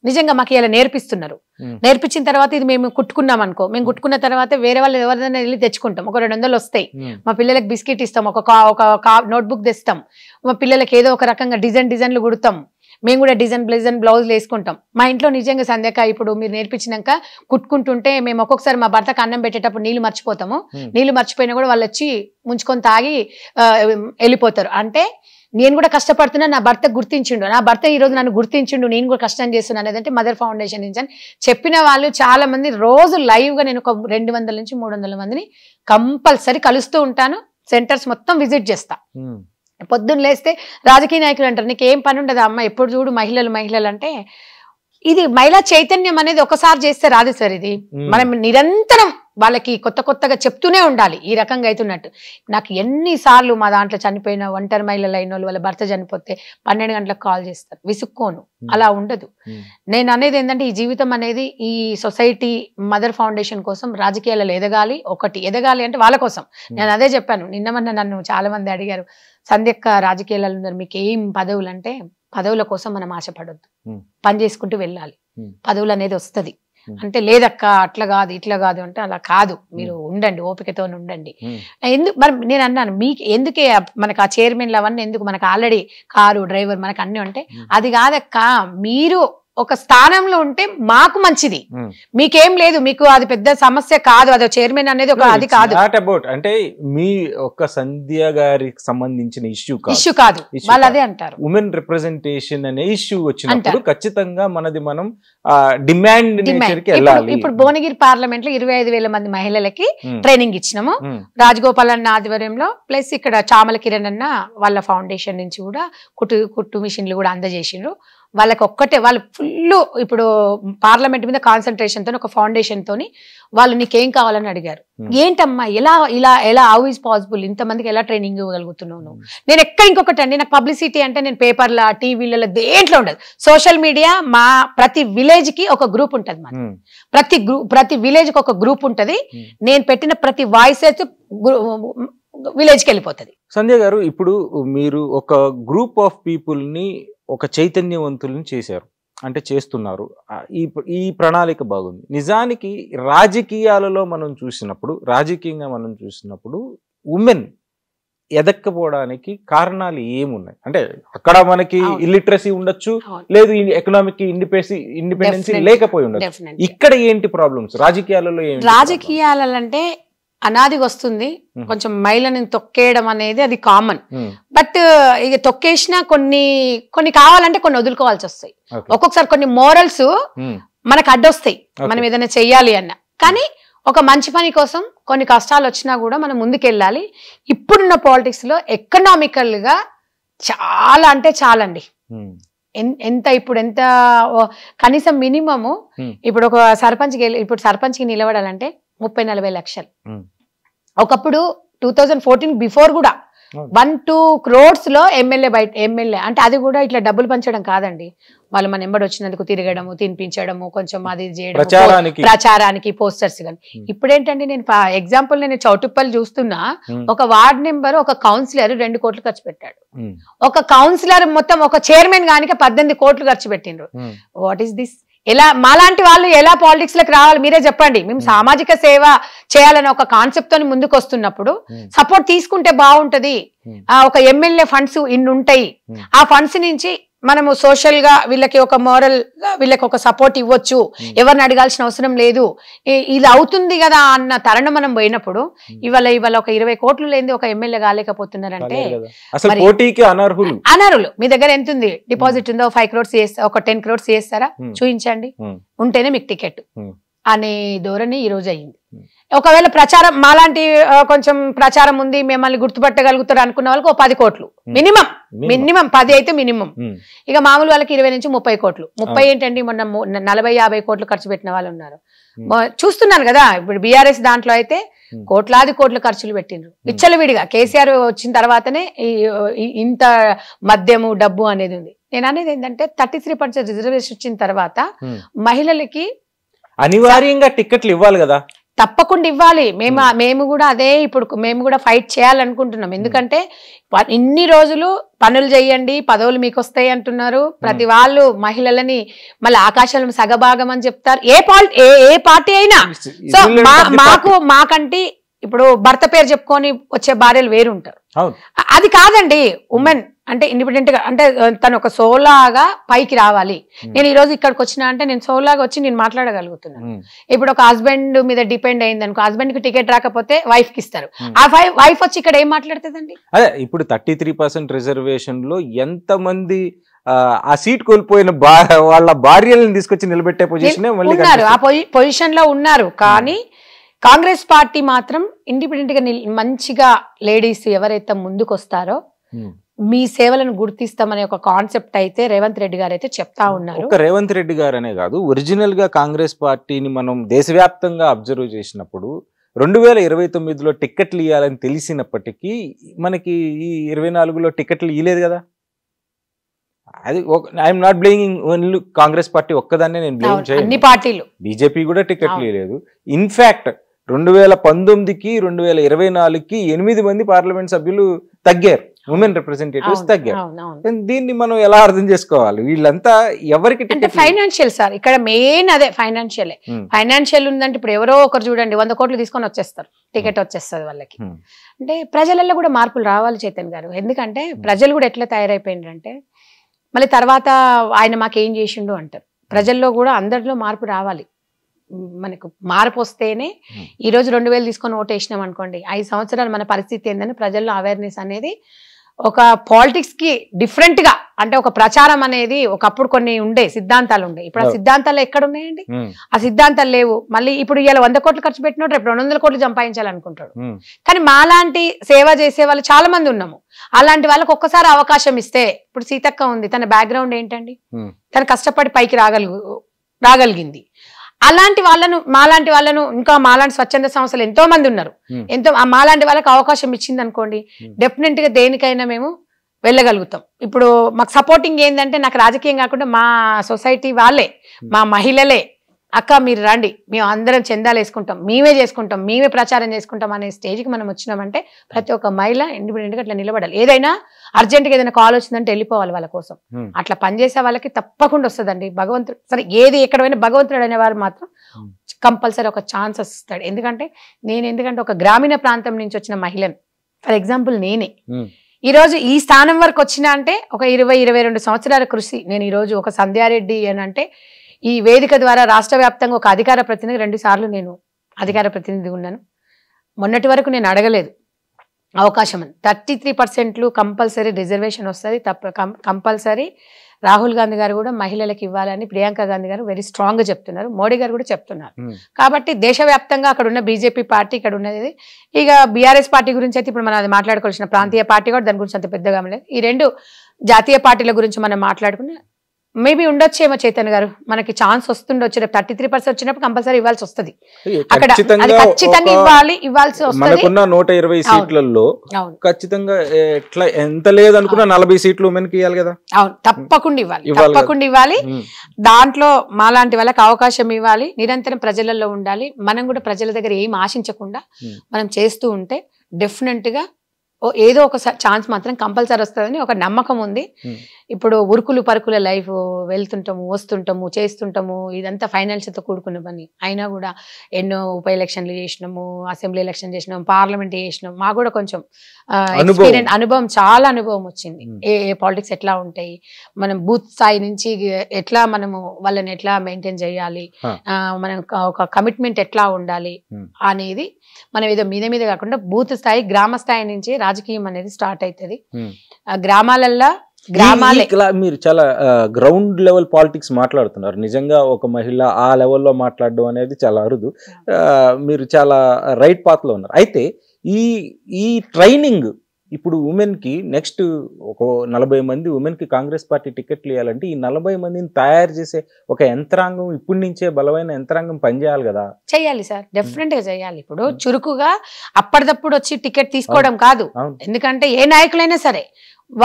నిజంగా మాకు ఇలా నేర్పిస్తున్నారు. నేర్పించిన తర్వాత ఇది మేము కుట్టుకున్నాం అనుకో, మేము కుట్టుకున్న తర్వాత వేరే వాళ్ళు ఎవరైనా వెళ్ళి తెచ్చుకుంటాం, ఒక 200 వస్తాయి, మా పిల్లలకి బిస్కెట్ ఇస్తాం, ఒక నోట్బుక్ తెస్తాం, మా పిల్లలకి ఏదో ఒక రకంగా డిజైన్లు కుడతాం, మేము కూడా డిజైన్ బ్లౌజులు వేసుకుంటాం. మా ఇంట్లో నిజంగా సంధ్యక్క ఇప్పుడు మీరు నేర్పించినాక కుట్టుకుంటుంటే మేము ఒక్కొక్కసారి మా భర్తకు అన్నం పెట్టేటప్పుడు నీళ్లు మర్చిపోతాము, నీళ్లు మర్చిపోయినా కూడా వాళ్ళు వచ్చి ముంచుకొని తాగి వెళ్ళిపోతారు. అంటే నేను కూడా కష్టపడుతున్నా, నా భర్త గుర్తించిండు, నా భర్త ఈ రోజు నన్ను గుర్తించిండు, నేను కూడా కష్టం చేస్తున్నాను అనేది అంటే మదర్ ఫౌండేషన్ నుంచి అని చెప్పిన వాళ్ళు చాలా మంది. రోజు లైవ్ గా నేను ఒక 200 నుంచి 300 మందిని కంపల్సరీ కలుస్తూ ఉంటాను. సెంటర్స్ మొత్తం విజిట్ చేస్తా. పొద్దున్న లేస్తే రాజకీయ నాయకులు అంటారు నీకు ఏం పని ఉండదు అమ్మ, ఎప్పుడు చూడు మహిళలు అంటే ఇది మహిళా చైతన్యం అనేది ఒకసారి చేస్తే రాదు సార్. ఇది మనం నిరంతరం వాళ్ళకి కొత్తగా చెప్తూనే ఉండాలి. ఈ రకంగా అవుతున్నట్టు నాకు ఎన్నిసార్లు మా దాంట్లో చనిపోయిన ఒంటరి మహిళలు అయిన వాళ్ళు వాళ్ళ భర్త చనిపోతే 12 గంటలకు కాల్ చేస్తారు, విసుక్కోను, అలా ఉండదు. నేను అనేది ఏంటంటే ఈ జీవితం అనేది ఈ సొసైటీ మదర్ ఫౌండేషన్ కోసం రాజకీయాలలో ఎదగాలి అంటే వాళ్ళ కోసం. నేను అదే చెప్పాను. నిన్నమన్న నన్ను చాలా మంది అడిగారు, సంధ్యక్క రాజకీయాలలో ఉన్నారు మీకు ఏం పదవులు అంటే, పదవుల కోసం మనం ఆశపడొద్దు, పని చేసుకుంటూ వెళ్ళాలి, పదవులు అనేది వస్తుంది అంటే లేదక్క అట్లా కాదు ఇట్లా కాదు అంటే అలా కాదు, మీరు ఉండండి, ఓపికతో ఉండండి. ఎందుకు మరి నేను అన్నాను మీకు ఎందుకే మనకు ఆ చైర్మన్లు అవన్నీ ఎందుకు, మనకు ఆల్రెడీ కారు డ్రైవర్ మనకు అన్ని ఉంటే అది కాదక్క, మీరు ఒక స్థానంలో ఉంటే మాకు మంచిది, మీకేం లేదు, మీకు అది పెద్ద సమస్య కాదు, అది చైర్మన్ అనేది ఒక అది కాదు. అంటే మీ ఒక సంధ్య గారికి సంబంధించిన ఇష్యూ కాదు, వాళ్ళు అదే అంటారు. ఉమెన్ రిప్రజెంటేషన్ అనే ఇష్యూ వచ్చినప్పుడు ఖచ్చితంగా మనది మనం డిమాండ్ నేచర్కి వెళ్ళాలి. ఇప్పుడు భువనగిరి పార్లమెంట్ లో 25,000 మంది మహిళలకి ట్రైనింగ్ ఇచ్చినాము రాజగోపాల్ అన్న ఆధ్వర్యంలో. ప్లస్ ఇక్కడ చామల కిరణ్ అన్న వాళ్ళ ఫౌండేషన్ నుంచి కూడా కుట్టు మిషన్లు కూడా అందజేసిండ్రు. వాళ్ళకి ఒక్కటే వాళ్ళు ఫుల్ ఇప్పుడు పార్లమెంట్ మీద కాన్సన్ట్రేషన్ తోని ఒక ఫౌండేషన్ తోని వాళ్ళు నీకేం కావాలని అడిగారు. ఏంటమ్మా ఎలా హౌ ఈజ్ పాసిబుల్, ఇంతమందికి ఎలా ట్రైనింగ్ ఇవ్వగలుగుతున్నావు? నేను ఎక్కడ ఇంకొకటి అండి, నాకు పబ్లిసిటీ అంటే నేను పేపర్ల టీవీలలో దేంట్లో ఉండదు. సోషల్ మీడియా మా ప్రతి విలేజ్ కి ఒక గ్రూప్ ఉంటది, ప్రతి విలేజ్ కి ఒక గ్రూప్ ఉంటది. నేను పెట్టిన ప్రతి వాయిస్ విలేజ్కి వెళ్ళిపోతుంది. సంధ్య గారు, ఇప్పుడు మీరు ఒక గ్రూప్ ఆఫ్ పీపుల్ ని ఒక చైతన్యవంతులను చేశారు అంటే చేస్తున్నారు, ఈ ప్రణాళిక బాగుంది. నిజానికి రాజకీయంగా మనం చూసినప్పుడు ఉమెన్ ఎదక్కపోవడానికి కారణాలు ఏమున్నాయి? అంటే అక్కడ మనకి అవును. ఇల్లిటరసీ ఉండొచ్చు, అవును. లేదు ఎకనామిక్ ఇండిపెండెన్సీ Definitely. లేకపోయి ఉండొచ్చు. Definitely. ఇక్కడ ఏంటి ప్రాబ్లమ్స్ రాజకీయాలలో? ఏంటి రాజకీయాలంటే అనాదిగా వస్తుంది, కొంచెం మహిళని తొక్కేయడం అనేది అది కామన్. problem? బట్ ఇక తొక్కేసినా కొన్ని కావాలంటే కొన్ని వదులుకోవాల్సి వస్తాయి. Okay. ఒక్కొక్కసారి కొన్ని మోరల్స్ Hmm. మనకు అడ్డొస్తాయి Okay. మనం ఏదైనా చెయ్యాలి అన్న. కానీ ఒక మంచి పని కోసం కొన్ని కష్టాలు వచ్చినా కూడా మనం ముందుకెళ్ళాలి. ఇప్పుడున్న పాలిటిక్స్ లో ఎకనామికల్ గా చాలా అంటే చాలా అండి. Hmm. ఎంత కనీసం మినిమము Hmm. ఇప్పుడు ఒక ఇప్పుడు సర్పంచ్కి నిలబడాలంటే 30-40 లక్షలు. Hmm. ఒకప్పుడు 2014 బిఫోర్ కూడా అవును. 1-2 crores లో ఎమ్మెల్యే అంటే అది కూడా ఇట్లా డబ్బులు పంచడం కాదండి. వాళ్ళు మన ఎంబడి వచ్చినందుకు తిరగడము, తినిపించడము, కొంచెం అది చేయడం, ప్రచారానికి పోస్టర్స్ కానీ. ఇప్పుడు ఏంటంటే నేను ఎగ్జాంపుల్ నేను చౌటుప్పల్ చూస్తున్నా, ఒక వార్డ్ నెంబర్ ఒక కౌన్సిలర్ 2 కోట్లు ఖర్చు పెట్టాడు. ఒక కౌన్సిలర్ మొత్తం ఒక చైర్మన్ గానికి 18 కోట్లు ఖర్చు పెట్టిండ్రు. What is this? ఎలా మాలాంటి వాళ్ళు ఎలా పాలిటిక్స్ లోకి రావాలి మీరే చెప్పండి. మేము సామాజిక సేవ చేయాలని ఒక కాన్సెప్ట్ తోని ముందుకు వస్తున్నప్పుడు సపోర్ట్ తీసుకుంటే బాగుంటది. ఒక ఎమ్మెల్యే ఫండ్స్ ఇన్ని ఉంటాయి, ఆ ఫండ్స్ నుంచి మనము సోషల్ గా వీళ్ళకి ఒక మోరల్ గా వీళ్ళకి ఒక సపోర్ట్ ఇవ్వచ్చు, ఎవరిని అడగాల్సిన అవసరం లేదు, ఇది అవుతుంది కదా అన్న తరుణం మనం పోయినప్పుడు ఇవాళ ఒక 20 కోట్లు లేని ఒక ఎమ్మెల్యే కాలేకపోతున్నారంటే అనర్హులు. మీ దగ్గర ఎంత ఉంది డిపాజిట్ ఉందో 5 crores చేస్తా, ఒక 10 crores చేస్తారా చూపించండి, ఉంటేనే మీకు టికెట్ అనే ధోరణి ఈ రోజు అయ్యింది. ఒకవేళ ప్రచారం మాలాంటి కొంచెం ప్రచారం ఉంది, మిమ్మల్ని గుర్తుపట్టగలుగుతారు అనుకున్న వాళ్ళకి 10 కోట్లు మినిమం 10 అయితే మినిమం. ఇక మామూలు వాళ్ళకి 20 నుంచి 30 కోట్లు. 30 ఏంటండి, మొన్న 40-50 కోట్లు ఖర్చు పెట్టిన వాళ్ళు ఉన్నారు. చూస్తున్నాను కదా, ఇప్పుడు బీఆర్ఎస్ దాంట్లో అయితే కోట్లాది కోట్ల ఖర్చులు పెట్టిండ్రు విచ్చలవిడిగా. కేసీఆర్ వచ్చిన తర్వాతనే ఇంత మద్యము డబ్బు అనేది ఉంది. నేను అనేది ఏంటంటే 33% రిజర్వేషన్ వచ్చిన తర్వాత మహిళలకి అనివార్యంగా టికెట్లు ఇవ్వాలి కదా, తప్పకుండా ఇవ్వాలి. మేము కూడా అదే ఇప్పుడు మేము కూడా ఫైట్ చేయాలనుకుంటున్నాం. ఎందుకంటే ఇన్ని రోజులు పనులు చేయండి, పదవులు మీకు వస్తాయి అంటున్నారు. ప్రతి వాళ్ళు మహిళలని మళ్ళీ ఆకాశాలను సగభాగం అని చెప్తారు, ఏ పార్టీ అయినా. సో మాకంటే ఇప్పుడు భర్త పేరు చెప్పుకొని వచ్చే భార్యలు వేరుంటారు. అది కాదండి. ఉమెన్ అంటే ఇండిపెండెంట్ గా, అంటే తను ఒక సోలాగా పైకి రావాలి. నేను ఈ రోజు ఇక్కడికి వచ్చినా అంటే నేను సోలాగా వచ్చి నేను మాట్లాడగలుగుతున్నాను. ఇప్పుడు ఒక హస్బెండ్ మీద డిపెండ్ అయింది అనుకో, హస్బెండ్ కి టికెట్ రాకపోతే వైఫ్ కి ఇస్తారు. ఆ వైఫ్ వచ్చి ఇక్కడ ఏం మాట్లాడుతుందండి? అదే ఇప్పుడు 33% రిజర్వేషన్ లో ఎంత మంది ఆ సీట్ కోల్పోయిన వాళ్ళ భార్యలను తీసుకొచ్చి నిలబెట్టే పొజిషన్ ఉన్నారు, ఆ పొజిషన్ లో ఉన్నారు. కానీ కాంగ్రెస్ పార్టీ మాత్రం ఇండిపెండెంట్ గా మంచిగా లేడీస్ ఎవరైతే ముందుకు వస్తారో మీ సేవలను గుర్తిస్తామనే ఒక కాన్సెప్ట్ అయితే రేవంత్ రెడ్డి గారు అయితే చెప్తా ఉన్నారు. ఒక రేవంత్ రెడ్డి గారు అనే కాదు, ఒరిజినల్ గా కాంగ్రెస్ పార్టీని మనం దేశవ్యాప్తంగా అబ్జర్వ్ చేసినప్పుడు 2029లో టికెట్లు ఇవ్వాలని తెలిసినప్పటికీ మనకి ఈ 24లో టికెట్లు ఇవ్వలేదు కదా. అది I'm not blaming only Congress party ఒక్కదాన్నే నేను బ్లేమ్ చేయను, అన్ని పార్టీలు. బీజేపీ కూడా టికెట్లు ఇవ్వలేదు. ఇన్ఫాక్ట్ 2019కి 2024కి 8 మంది పార్లమెంట్ సభ్యులు తగ్గారు, ఉమెన్ రిప్రజెంటేటివ్స్ తగ్గారు. దీన్ని మనం ఎలా అర్థం చేసుకోవాలి? వీళ్ళంతా ఎవరికి ఫైనాన్షియల్ సార్, ఇక్కడ మెయిన్ అదే ఫైనాన్షియల్ ఉందంటే ఇప్పుడు ఎవరో ఒకరు చూడండి 100 కోట్లు తీసుకొని వచ్చేస్తారు, టికెట్ వచ్చేస్తుంది వాళ్ళకి. అంటే ప్రజలలో కూడా మార్పులు రావాలి చైతన్య గారు. ఎందుకంటే ప్రజలు కూడా ఎట్లా తయారైపోయిందంటే మళ్ళీ తర్వాత ఆయన మాకేం చేసిండు అంటారు. ప్రజల్లో కూడా అందరిలో మార్పు రావాలి. మనకు మార్పు వస్తేనే ఈరోజు 2000 తీసుకొని ఓటేసినాం అనుకోండి, 5 సంవత్సరాలు మన పరిస్థితి ఏందని ప్రజల్లో అవేర్నెస్ అనేది ఒక పాలిటిక్స్ కి డిఫరెంట్ గా, అంటే ఒక ప్రచారం అనేది ఒకప్పుడు కొన్ని ఉండే సిద్ధాంతాలు ఉండే, ఇప్పుడు ఆ సిద్ధాంతాలు ఎక్కడ ఉన్నాయండి? ఆ సిద్ధాంతాలు లేవు. మళ్ళీ ఇప్పుడు ఇవాళ 100 కోట్లు ఖర్చు పెట్టినట్టు రేపు 200 కోట్లు సంపాదించాలనుకుంటాడు. కానీ మాలాంటి సేవ చేసే వాళ్ళు చాలా మంది ఉన్నాము. అలాంటి వాళ్ళకి ఒక్కసారి అవకాశం ఇస్తే, ఇప్పుడు సీతక్క ఉంది, తన బ్యాక్గ్రౌండ్ ఏంటండి? తను కష్టపడి పైకి రాగలిగింది. అలాంటి వాళ్ళను మాలాంటి వాళ్ళను ఇంకా మాలాంటి స్వచ్ఛంద సంస్థలు ఎంతో మంది ఉన్నారు. మాలాంటి వాళ్ళకి అవకాశం ఇచ్చింది అనుకోండి, డెఫినెట్ గా దేనికైనా మేము వెళ్ళగలుగుతాం. ఇప్పుడు మాకు సపోర్టింగ్ ఏంటంటే నాకు రాజకీయం కాకుండా మా సొసైటీ వాళ్ళే, మా మహిళలే, అక్క మీరు రండి, మేము అందరం చందాలు వేసుకుంటాం, మేమే చేసుకుంటాం, మేమే ప్రచారం చేసుకుంటాం అనే స్టేజ్కి మనం వచ్చినామంటే ప్రతి ఒక్క మహిళ ఇండిపెండెంట్ గా అట్లా నిలబడాలి. ఏదైనా అర్జెంట్గా ఏదైనా కాల్ వచ్చిందంటే వెళ్ళిపోవాలి వాళ్ళ కోసం. అట్లా పనిచేసే వాళ్ళకి తప్పకుండా వస్తుందండి. భగవంతుడు సరే ఏది ఎక్కడ పోయినా భగవంతుడు అనేవారు మాత్రం కంపల్సరీ ఒక ఛాన్సెస్ ఇస్తాడు. ఎందుకంటే ఒక గ్రామీణ ప్రాంతం నుంచి వచ్చిన మహిళను, ఫర్ ఎగ్జాంపుల్ నేనే ఈ రోజు ఈ స్థానం వరకు వచ్చినా అంటే ఒక 20-22 సంవత్సరాల కృషి. నేను ఈ రోజు ఒక సంధ్యారెడ్డి అని అంటే ఈ వేదిక ద్వారా రాష్ట్ర వ్యాప్తంగా ఒక అధికార ప్రతినిధి 2 సార్లు నేను అధికార ప్రతినిధి ఉన్నాను. మొన్నటి వరకు నేను అడగలేదు అవకాశం అని. 33% కంపల్సరీ రిజర్వేషన్ వస్తుంది, కంపల్సరీ. రాహుల్ గాంధీ గారు కూడా మహిళలకు ఇవ్వాలని ప్రియాంక గాంధీ గారు వెరీ స్ట్రాంగ్ గా చెప్తున్నారు, మోడీ గారు కూడా చెప్తున్నారు. కాబట్టి దేశవ్యాప్తంగా అక్కడ ఉన్న బీజేపీ పార్టీ ఇక్కడ ఉన్నది. ఇక బీఆర్ఎస్ పార్టీ గురించి అయితే ఇప్పుడు మనం అది మాట్లాడుకోవాల్సిన ప్రాంతీయ పార్టీ కూడా దాని గురించి అంత పెద్దగా లేదు. ఈ 2 జాతీయ పార్టీల గురించి మనం మాట్లాడుకునే మేబీ ఉండొచ్చేమో చైతన్య గారు, మనకి ఛాన్స్ వస్తుండొచ్చు. 33% వచ్చినప్పుడు కంపల్సరీ ఇవ్వాల్సి వస్తుంది. అక్కడ అది ఖచ్చితంగా ఇవ్వాల్సి వస్తుంది. మనకున్న 120 సీట్లలో ఖచ్చితంగా ఎట్లా ఎంత లేదనుకున్నా 40 సీట్లు ఉమెన్ కి ఇవ్వాలి కదా. అవును, తప్పకుండా ఇవ్వాలి. దాంట్లో మాలాంటి వాళ్ళకి అవకాశం ఇవ్వాలి. నిరంతరం ప్రజలలో ఉండాలి. మనం కూడా ప్రజల దగ్గర ఏం ఆశించకుండా మనం చేస్తూ ఉంటే డెఫినెట్ గా ఏదో ఒక ఛాన్స్ మాత్రం కంపల్సరీ వస్తుందని ఒక నమ్మకం ఉంది. ఇప్పుడు ఉరుకులు పరుకుల లైఫ్, వెళ్తుంటాము వస్తుంటాము చేస్తుంటాము, ఇదంతా ఫైనాన్షియల్తో కూడుకున్న పని. అయినా కూడా ఎన్నో ఉప ఎలక్షన్లు చేసినాము, అసెంబ్లీ ఎలక్షన్ చేసినాము, పార్లమెంట్ చేసినాము. మాకు కూడా కొంచెం అనుభవం, చాలా అనుభవం వచ్చింది. ఏ పాలిటిక్స్ ఎట్లా ఉంటాయి, మనం బూత్ స్థాయి నుంచి ఎట్లా మనము వాళ్ళని ఎట్లా మెయింటైన్ చేయాలి, మనం ఒక కమిట్మెంట్ ఎట్లా ఉండాలి అనేది మనం ఏదో మీద కాకుండా బూత్ స్థాయి, గ్రామ స్థాయి నుంచి రాజకీయం అనేది స్టార్ట్ అవుతుంది. గ్రామాలల్లో మీరు చాలా గ్రౌండ్ లెవెల్ పాలిటిక్స్ మాట్లాడుతున్నారు. నిజంగా ఒక మహిళ ఆ లెవెల్లో మాట్లాడడం అనేది చాలా అరుదు. మీరు చాలా రైట్ పాత్ లో ఉన్నారు. అయితే ఈ ట్రైనింగ్ ఇప్పుడు ఉమెన్ కి నెక్స్ట్ ఒక 40 మంది ఉమెన్ కి కాంగ్రెస్ పార్టీ టికెట్లు ఇవ్వాలంటే ఈ 40 మందిని తయారు చేసే ఒక యంత్రాంగం ఇప్పటి నుంచే బలమైన యంత్రాంగం పనిచేయాలి కదా. చేయాలి సార్, డెఫినెట్ గా చేయాలి. ఇప్పుడు చురుకుగా అప్పటిదప్పుడు వచ్చి టికెట్ తీసుకోవడం కాదు. ఎందుకంటే ఏ నాయకులైనా సరే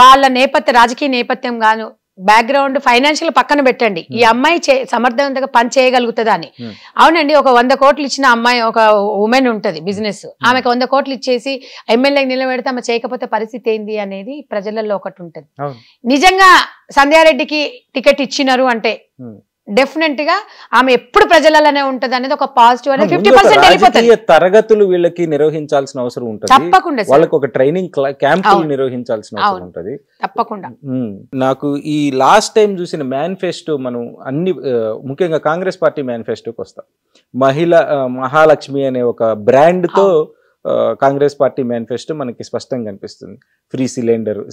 వాళ్ళ నేపథ్య రాజకీయ నేపథ్యం గాను బ్యాక్గ్రౌండ్ ఫైనాన్షియల్ పక్కన పెట్టండి, ఈ అమ్మాయి సమర్థవంతంగా పని చేయగలుగుతుందా అని. అవునండి, ఒక 100 కోట్లు ఇచ్చిన అమ్మాయి, ఒక ఉమెన్ ఉంటది బిజినెస్, ఆమెకు 100 కోట్లు ఇచ్చేసి ఎమ్మెల్యేకి నిలబెడితే ఆమె చేయకపోతే పరిస్థితి ఏంది అనేది ప్రజలలో ఒకటి ఉంటది. నిజంగా సంధ్యారెడ్డికి టికెట్ ఇచ్చినారు అంటే డెఫినెట్ గా ఆమె ఎప్పుడు ప్రజలలోనే ఉంటది అనేది ఒక పాజిటివ్ అనేది 50% వెళ్ళిపోతుంది. తరగతులు వీళ్ళకి నిర్వహించాల్సిన అవసరం ఉంటుంది, తప్పకుండా వాళ్ళకి ఒక ట్రైనింగ్ క్యాంపులు నిర్వహించాల్సిన అవసరం ఉంటుంది తప్పకుండా. నాకు ఈ లాస్ట్ టైం చూసిన మేనిఫెస్టో, మనం అన్ని ముఖ్యంగా కాంగ్రెస్ పార్టీ మేనిఫెస్టోకి వస్తాం. మహాలక్ష్మి అనే ఒక బ్రాండ్ తో కాంగ్రెస్ పార్టీ మేనిఫెస్టో మనకి స్పష్టంగా కనిపిస్తుంది. ఫ్రీ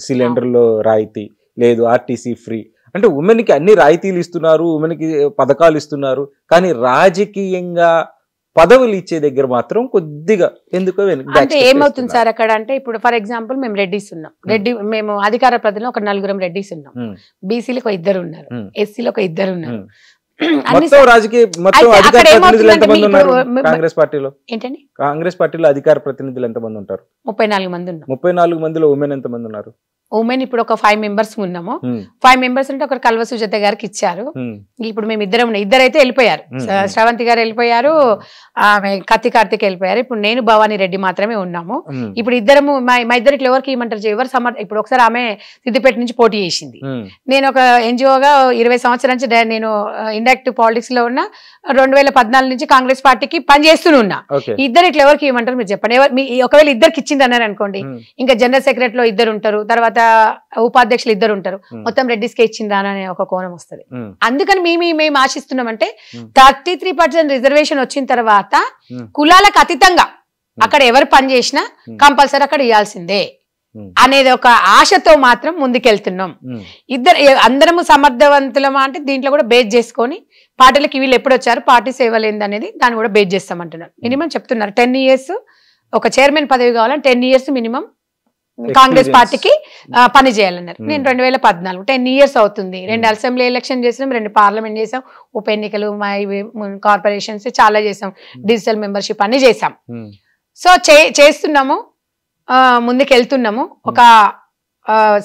సిలిండర్ లో రాయితీ లేదు, ఆర్టీసీ ఫ్రీ. అంటే ఉమెన్ కి అన్ని రాయితీలు ఇస్తున్నారు, ఉమెన్ కి పథకాలు ఇస్తున్నారు, కానీ రాజకీయంగా పదవులు ఇచ్చే దగ్గర మాత్రం కొద్దిగా ఎందుకో అంటే ఏమవుతుంది సార్ అక్కడ అంటే, ఇప్పుడు ఫర్ ఎగ్జాంపుల్ మేము రెడ్డిస్ ఉన్నాం, మేము అధికార ప్రతిలో ఒక 4 రెడ్డిస్ ఉన్నాం, బీసీలో ఒక 2 ఉన్నారు, ఎస్సీలో ఒక 2 ఉన్నారు. కాంగ్రెస్ పార్టీలో ఏంటండి, కాంగ్రెస్ పార్టీలో అధికార ప్రతినిధులు ఎంతమంది ఉంటారు? 34 మంది ఉన్నారు. 34 మందిలో ఉమెన్ ఎంతమంది ఉన్నారు? ఉమెన్ ఇప్పుడు ఒక 5 మెంబర్స్ ఉన్నాము. 5 మెంబర్స్ అంటే ఒకరు కల్వ సుజాత గారికి ఇచ్చారు. ఇప్పుడు మేము ఇద్దరైతే వెళ్ళిపోయారు. శ్రవంతి గారు వెళ్ళిపోయారు, ఆమె కత్తి కార్తిక్ వెళ్ళిపోయారు. ఇప్పుడు నేను భవానీ రెడ్డి మాత్రమే ఉన్నాము. ఇప్పుడు ఇద్దరము మా ఇద్దరికి ఎవరికి ఇవ్వమంటారు, ఎవరు ఇప్పుడు ఒకసారి ఆమె సిద్దిపేట నుంచి పోటీ చేసింది. నేను ఒక ఎన్జిఓగా 20 సంవత్సరాల నుంచి నేను ఇండైరెక్ట్ పాలిటిక్స్ లో ఉన్నా. 2014 నుంచి కాంగ్రెస్ పార్టీకి పనిచేస్తూనే ఉన్నా. ఇద్దరికి ఎవరికి ఇవ్వమంటారు మీరు చెప్పండి. ఒకవేళ ఇద్దరికి ఇచ్చింది అన్నారు అనుకోండి, ఇంకా జనరల్ సెక్రటరీలో 2 ఉంటారు, తర్వాత ఉపాధ్యక్షులు 2 ఉంటారు, మొత్తం రెడ్డిస్కే ఇచ్చిందా అనే ఒక కోణం వస్తుంది. అందుకని మేము ఆశిస్తున్నామంటే 33% రిజర్వేషన్ వచ్చిన తర్వాత కులాలకు అతీతంగా అక్కడ ఎవరు పని చేసినా కంపల్సరీ అక్కడ ఇవ్వాల్సిందే అనేది ఒక ఆశతో మాత్రం ముందుకెళ్తున్నాం. అందరము సమర్థవంతులమా అంటే దీంట్లో కూడా బేస్ చేసుకొని పార్టీలకి వీళ్ళు ఎప్పుడు వచ్చారు, పార్టీ సేవలు ఏందనేది దాన్ని కూడా బేస్ చేస్తామంటున్నారు. మినిమం చెప్తున్నారు 10 years ఒక చైర్మన్ పదవి కావాలని 10 years మినిమం కాంగ్రెస్ పార్టీకి పని చేయాలన్నారు. నేను 2014 10 years అవుతుంది. 2 అసెంబ్లీ ఎలక్షన్ చేసాం, 2 పార్లమెంట్ చేసాం, ఉప ఎన్నికలు, కార్పొరేషన్స్ చాలా చేసాం, డిజిటల్ మెంబర్షిప్ అన్ని చేసాం. సో చేస్తున్నాము, ముందుకు వెళ్తున్నాము. ఒక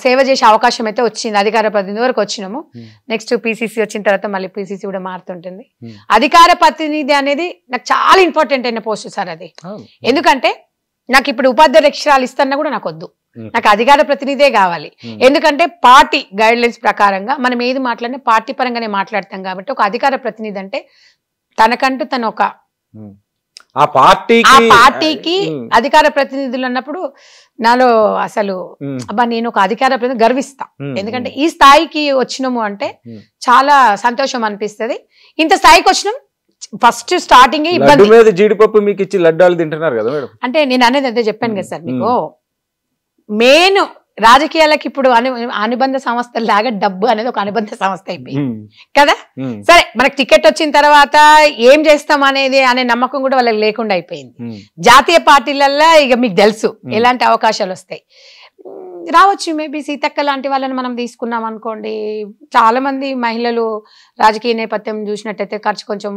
సేవ చేసే అవకాశం అయితే వచ్చింది, అధికార ప్రతినిధి వరకు వచ్చినాము. నెక్స్ట్ పిసిసి వచ్చిన తర్వాత మళ్ళీ పిసిసి కూడా మారుతుంటుంది. అధికార ప్రతినిధి అనేది నాకు చాలా ఇంపార్టెంట్ అయిన పోస్ట్ సార్ అది. ఎందుకంటే నాకు ఇప్పుడు ఉపాధ్యక్షురాలు ఇస్తున్నా కూడా నాకు వద్దు, నాకు అధికార ప్రతినిధే కావాలి. ఎందుకంటే పార్టీ గైడ్ లైన్స్ ప్రకారంగా మనం ఏది మాట్లాడినా పార్టీ పరంగానే మాట్లాడతాం కాబట్టి ఒక అధికార ప్రతినిధి అంటే తనకంటూ తను ఒక ఆ పార్టీకి అధికార ప్రతినిధులు అన్నప్పుడు నాలో అసలు అబ్బా నేను ఒక అధికార ప్రతినిధి గర్విస్తా. ఎందుకంటే ఈ స్థాయికి వచ్చినాము అంటే చాలా సంతోషం అనిపిస్తుంది. ఇంత స్థాయికి వచ్చినాం ఫస్ట్ స్టార్టింగ్ ఇబ్బంది మీద జీడిపప్పు మీకు ఇచ్చి లడ్డాలు తింటున్నారు కదా మేడం. అంటే నేను అనేది అదే చెప్పాను కదా సార్ మీకు, మెయిన్ రాజకీయాలకు ఇప్పుడు అనుబంధ సంస్థ లాగా డబ్బు అనేది ఒక అనుబంధ సంస్థ అయిపోయింది కదా. సరే మనకు టికెట్ వచ్చిన తర్వాత ఏం చేస్తాం అనేది అనే నమ్మకం కూడా వాళ్ళకి లేకుండా అయిపోయింది. జాతీయ పార్టీలల్లో ఇక మీకు తెలుసు ఎలాంటి అవకాశాలు వస్తాయి. రావచ్చు మేబీ సీతక్క లాంటి వాళ్ళని మనం తీసుకున్నాం అనుకోండి, చాలా మంది మహిళలు రాజకీయ నేపథ్యం చూసినట్టయితే ఖర్చు కొంచెం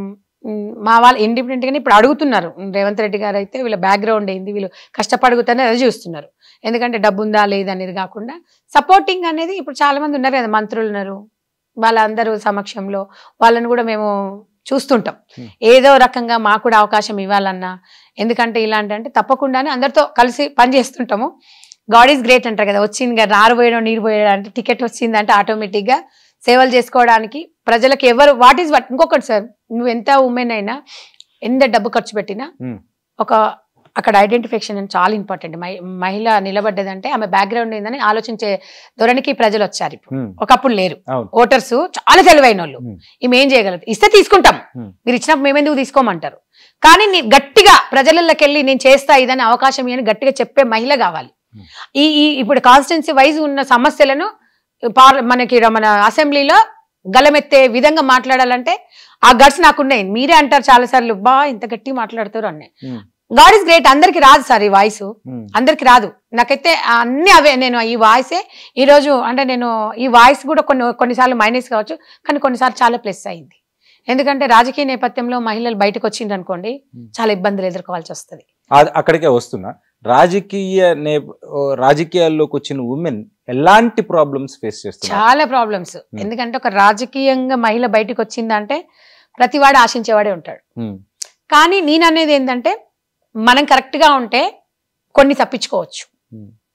మా వాళ్ళు ఇండిపెండెంట్ గానే ఇప్పుడు అడుగుతున్నారు. రేవంత్ రెడ్డి గారు అయితే వీళ్ళ బ్యాక్గ్రౌండ్ ఏంది, వీళ్ళు కష్టపడుగుతానే అదే చూస్తున్నారు. ఎందుకంటే డబ్బు ఉందా లేదా అనేది కాకుండా సపోర్టింగ్ అనేది ఇప్పుడు చాలా మంది ఉన్నారు కదా, మంత్రులు ఉన్నారు, వాళ్ళందరూ సమక్షంలో వాళ్ళని కూడా మేము చూస్తుంటాం. ఏదో రకంగా మాకు కూడా అవకాశం ఇవ్వాలన్నా, ఎందుకంటే ఇలాంటి అంటే తప్పకుండానే అందరితో కలిసి పనిచేస్తుంటాము. గాడ్ ఈజ్ గ్రేట్ అంటారు కదా, వచ్చింది రారు పోయడం నీరు పోయడం అంటే టికెట్ వచ్చిందంటే ఆటోమేటిక్గా సేవలు చేసుకోవడానికి ప్రజలకు ఎవరు వాట్ ఈజ్ వాట్. ఇంకొకటి సార్, నువ్వు ఎంత ఉమెన్ అయినా ఎంత డబ్బు ఖర్చు పెట్టినా ఒక అక్కడ ఐడెంటిఫికేషన్ అని చాలా ఇంపార్టెంట్. మహిళ నిలబడ్డదంటే ఆమె బ్యాక్గ్రౌండ్ ఏందని ఆలోచించే ధోరణికి ప్రజలు వచ్చారు. ఇప్పుడు ఒకప్పుడు లేరు. ఓటర్స్ చాలా తెలివైన వాళ్ళు, ఈమె ఏం చేయగలదు, ఇస్తే తీసుకుంటాం, మీరు ఇచ్చినప్పుడు మేమెందుకు తీసుకోమంటారు. కానీ నీ గట్టిగా ప్రజలకి వెళ్ళి నేను చేస్తా ఇదని అవకాశం అని గట్టిగా చెప్పే మహిళ కావాలి. ఇప్పుడు కాన్స్టిట్యున్సీ వైజ్ ఉన్న సమస్యలను మనకి మన అసెంబ్లీలో గలమెత్తే విధంగా మాట్లాడాలంటే ఆ గట్స్ నాకున్నాయి. మీరే అంటారు చాలా సార్లు, బా ఇంత గట్టి మాట్లాడతారు అన్నీ. God is great. అందరికి రాదు సార్ ఈ వాయిస్, అందరికి రాదు. నాకైతే అన్ని అవే, నేను ఈ వాయిసే ఈరోజు అంటే నేను ఈ వాయిస్ కూడా కొన్నిసార్లు మైనస్ కావచ్చు, కానీ కొన్నిసార్లు చాలా ప్లస్ అయింది. ఎందుకంటే రాజకీయ నేపథ్యంలో మహిళలు బయటకు వచ్చిండ్రు అనుకోండి చాలా ఇబ్బందులు ఎదుర్కోవాల్సి వస్తుంది. అక్కడికే వస్తున్నా, రాజకీయాల్లోకి వచ్చిన ఉమెన్ ఎలాంటి ప్రాబ్లమ్స్ ఫేస్ చేస్తారు? చాలా ప్రాబ్లమ్స్. ఎందుకంటే ఒక రాజకీయంగా మహిళ బయటకు వచ్చిందంటే ప్రతివాడు ఆశించేవాడే ఉంటాడు. కానీ నేను అనేది ఏంటంటే మనం కరెక్ట్ గా ఉంటే కొన్ని తప్పించుకోవచ్చు.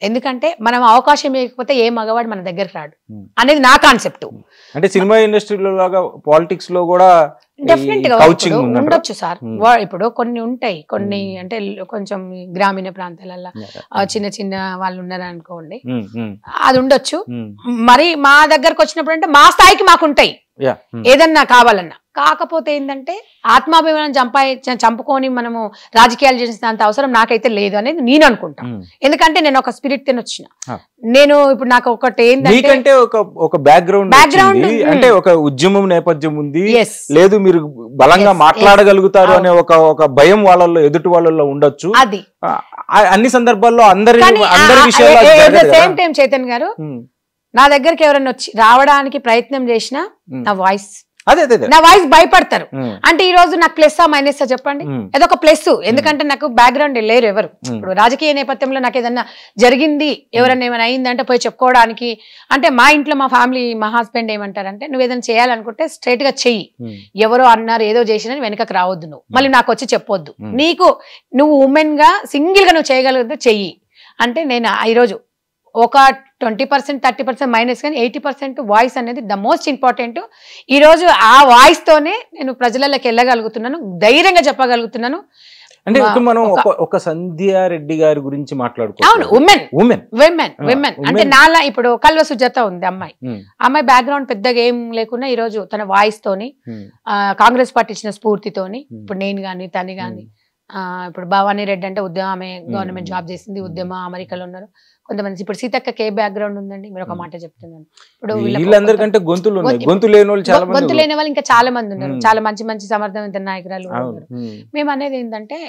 ఎందుకంటే మనం అవకాశం ఇవ్వకపోతే ఏ మగవాడు మన దగ్గరకు రాడు అనేది నా కాన్సెప్ట్. అంటే సినిమా ఇండస్ట్రీలో లాగా పాలిటిక్స్ లో కూడా డెఫినెట్ గా ఉండొచ్చు సార్. ఇప్పుడు కొన్ని ఉంటాయి, కొన్ని అంటే కొంచెం గ్రామీణ ప్రాంతాలలో చిన్న చిన్న వాళ్ళు ఉన్నారు అనుకోండి, అది ఉండొచ్చు. మరి మా దగ్గరకు వచ్చినప్పుడు అంటే మా స్థాయికి మాకుంటాయి ఏదన్నా కావాలన్నా. కాకపోతే ఏంటంటే ఆత్మాభిమానం చంపుకొని మనము రాజకీయాలు చేసినంత అవసరం నాకైతే లేదు అనేది నేను అనుకుంటా. ఎందుకంటే నేను ఒక స్పిరిట్ తినొచ్చిన, నేను ఇప్పుడు నాకు ఒకటి ఏంటంటే ఒక బ్యాక్గ్రౌండ్ అంటే ఒక ఉద్యమం నేపథ్యం ఉంది, లేదు మీరు బలంగా మాట్లాడగలుగుతారు అనే ఒక భయం వాళ్ళల్లో ఎదుటి వాళ్ళల్లో ఉండొచ్చు. అది అన్ని సందర్భాల్లో అందరి సేమ్ టైం చైతన్ గారు నా దగ్గరికి ఎవరైనా వచ్చి రావడానికి ప్రయత్నం చేసినా నా వాయిస్ భయపడతారు. అంటే ఈ రోజు నాకు ప్లస్ మైనస్ చెప్పండి, అదొక ప్లస్. ఎందుకంటే నాకు బ్యాక్గ్రౌండ్ లేరు ఎవరు. ఇప్పుడు రాజకీయ నేపథ్యంలో నాకు ఏదన్నా జరిగింది, ఎవరన్నా ఏమైనా అయిందంటే పోయి చెప్పుకోవడానికి, అంటే మా ఇంట్లో మా ఫ్యామిలీ మా హస్బెండ్ ఏమంటారంటే నువ్వు ఏదైనా చేయాలనుకుంటే స్ట్రైట్ గా చెయ్యి, ఎవరో అన్నారు ఏదో చేసినా వెనకకు రావద్దు, నువ్వు మళ్ళీ నాకు వచ్చి చెప్పొద్దు, నువ్వు ఉమెన్ గా సింగిల్ గా నువ్వు చేయగలిగితే చెయ్యి అంటే. నేను ఈరోజు ఒక 20% 30% మైనస్, కానీ 80% వాయిస్ అనేది ద మోస్ట్ ఇంపార్టెంట్. ఈరోజు ఆ వాయిస్ తోనే నేను ప్రజలకి వెళ్ళగలుగుతున్నాను, ధైర్యంగా చెప్పగలుగుతున్నాను. అంటే మనం ఒక సంధ్యారెడ్డి గారి గురించి మాట్లాడుకో. అవును, ఉమెన్ అంటే నాలా ఇప్పుడు కల్వ సుజాత ఉంది అమ్మాయి బ్యాక్గ్రౌండ్ పెద్దగా ఏం లేకున్నా ఈ రోజు తన వాయిస్ తోని కాంగ్రెస్ పార్టీ ఇచ్చిన స్ఫూర్తితోని ఇప్పుడు నేను గాని తను గాని, ఇప్పుడు భవానీ రెడ్డి అంటే ఉద్యమ, ఆమె గవర్నమెంట్ జాబ్ చేసింది, ఉద్యమ అమెరికాలో ఉన్నారు. కొంతమంది ఇప్పుడు సీతక్క బ్యాక్గ్రౌండ్ ఉందండి, మీరు ఒక మాట చెప్తున్నాను. ఇప్పుడు గొంతు లేని వాళ్ళు ఇంకా చాలా మంది ఉన్నారు, చాలా మంచి మంచి సమర్థవంత నాయకురాలు ఉన్నారు. మేము అనేది ఏంటంటే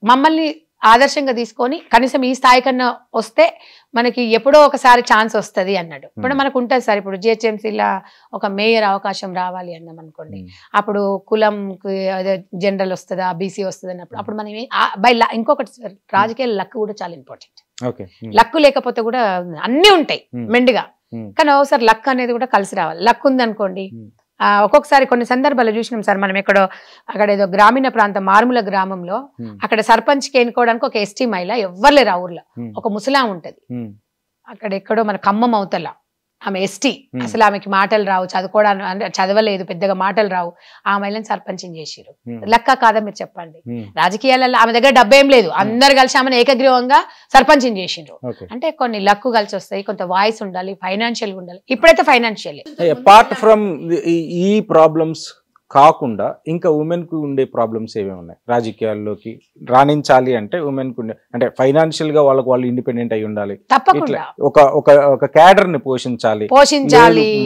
మమ్మల్ని ఆదర్శంగా తీసుకొని కనీసం ఈ స్థాయి కన్నా వస్తే మనకి ఎప్పుడో ఒకసారి ఛాన్స్ వస్తుంది అన్నాడు. ఇప్పుడు మనకు ఉంటుంది సార్, ఇప్పుడు జిహెచ్ఎంసీలో ఒక మేయర్ అవకాశం రావాలి అన్నాం అనుకోండి, అప్పుడు కులం జనరల్ వస్తుందా బీసీ వస్తుంది అన్నప్పుడు అప్పుడు మనం ఇంకొకటి సార్, రాజకీయ లక్ కూడా చాలా ఇంపార్టెంట్. లక్ లేకపోతే కూడా అన్ని ఉంటాయి మెండుగా, కానీ ఒకసారి లక్ అనేది కూడా కలిసి రావాలి. లక్ ఉందనుకోండి ఒక్కొక్కసారి కొన్ని సందర్భాలు చూసినాం సార్, మనం అక్కడ ఏదో గ్రామీణ ప్రాంతం మారుమూల గ్రామంలో అక్కడ సర్పంచ్కి ఎన్నుకోవడానికి ఒక ఎస్టీ మహిళ ఎవ్వరు లేరు, ఆ ఊర్లో ఒక ముసలాం ఉంటది, అక్కడ ఎక్కడో మన ఖమ్మం అవతల ఆమె ఎస్టీ, అసలు ఆమెకి మాటలు రావు, చదువుకోవడానికి అంటే చదవలేదు, పెద్దగా మాటలు రావు, ఆ మహిళని సర్పంచం చేసిరు. లెక్క కాదా మీరు చెప్పండి? రాజకీయాలలో ఆమె దగ్గర డబ్బు ఏం లేదు, అందరు కలిసి ఆమెను ఏకగ్రీవంగా సర్పంచం చేసిండ్రు. అంటే కొన్ని లక్కు కలిసి వస్తాయి, కొంత వాయిస్ ఉండాలి, ఫైనాన్షియల్ ఉండాలి. ఇప్పుడైతే ఫైనాన్షియల్. అపార్ట్ ఫ్రమ్ ఈ ప్రాబ్లమ్స్ కాకుండా ఇంకా ఉమెన్ కు ఉండే ప్రాబ్లమ్స్ ఏమేమి ఉన్నాయి రాజకీయాల్లోకి రాణించాలి అంటే? ఉమెన్ కు ఉండే అంటే ఫైనాన్షియల్ గా వాళ్ళు ఇండిపెండెంట్ అయి ఉండాలి, తప్పకుండా ఒక క్యాడర్ ని పోషించాలి,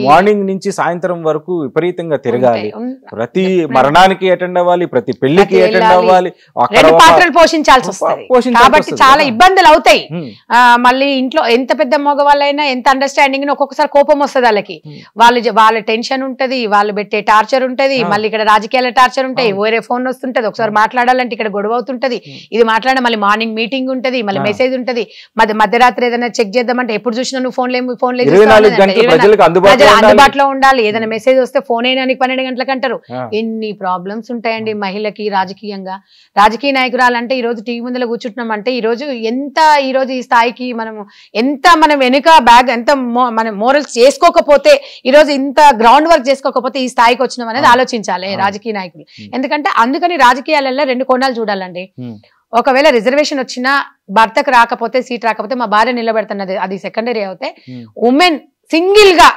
మార్నింగ్ నుంచి సాయంత్రం వరకు విపరీతంగా తిరగాలి, ప్రతి మరణానికి అటెండ్ అవ్వాలి, ప్రతి పెళ్లికి అటెండ్ అవ్వాలి, పాత్రలు పోషించాల్సి వస్తుంది. కాబట్టి చాలా ఇబ్బందులు అవుతాయి. మళ్ళీ ఇంట్లో ఎంత పెద్ద మగవాళ్ళైనా ఎంత అండర్స్టాండింగ్, ఒక్కొక్కసారి కోపం వస్తుంది వాళ్ళకి, వాళ్ళ టెన్షన్ ఉంటది, వాళ్ళు పెట్టే టార్చర్ ఉంటది, మళ్ళీ ఇక్కడ రాజకీయాల టార్చర్ ఉంటాయి, వేరే ఫోన్ వస్తుంటది, ఒకసారి మాట్లాడాలంటే ఇక్కడ గొడవ అవుతుంటది, ఇది మాట్లాడ మళ్ళీ మార్నింగ్ మీటింగ్ ఉంటది, మళ్ళీ మెసేజ్ ఉంటది, మధ్యరాత్రి ఏదైనా చెక్ చేద్దామంటే ఎప్పుడు చూసినా నువ్వు ఫోన్ అందుబాటులో ఉండాలి, ఏదైనా మెసేజ్ వస్తే ఫోన్ అయినా 12 గంటలకు అంటారు. ఎన్ని ప్రాబ్లమ్స్ ఉంటాయండి మహిళకి రాజకీయంగా. రాజకీయ నాయకురాలంటే ఈ రోజు టీవీ ముందులో కూర్చుంటున్నాం అంటే ఈ రోజు ఈ స్థాయికి మనం వెనుక బ్యాగ్ ఎంత మనం మోరల్స్ చేసుకోకపోతే, ఈ రోజు ఇంత గ్రౌండ్ వర్క్ చేసుకోకపోతే ఈ స్థాయికి వచ్చినాం అనేది ఆలోచించాలి రాజకీయ నాయకులు. ఎందుకంటే అందుకని రాజకీయాలలో 2 కోణాలు చూడాలండి. ఒకవేళ రిజర్వేషన్ వచ్చినా భర్తకు రాకపోతే, సీట్ రాకపోతే మా భార్య నిలబెడుతున్నది, అది సెకండరీ అవుతే, ఉమెన్ సింగిల్ గా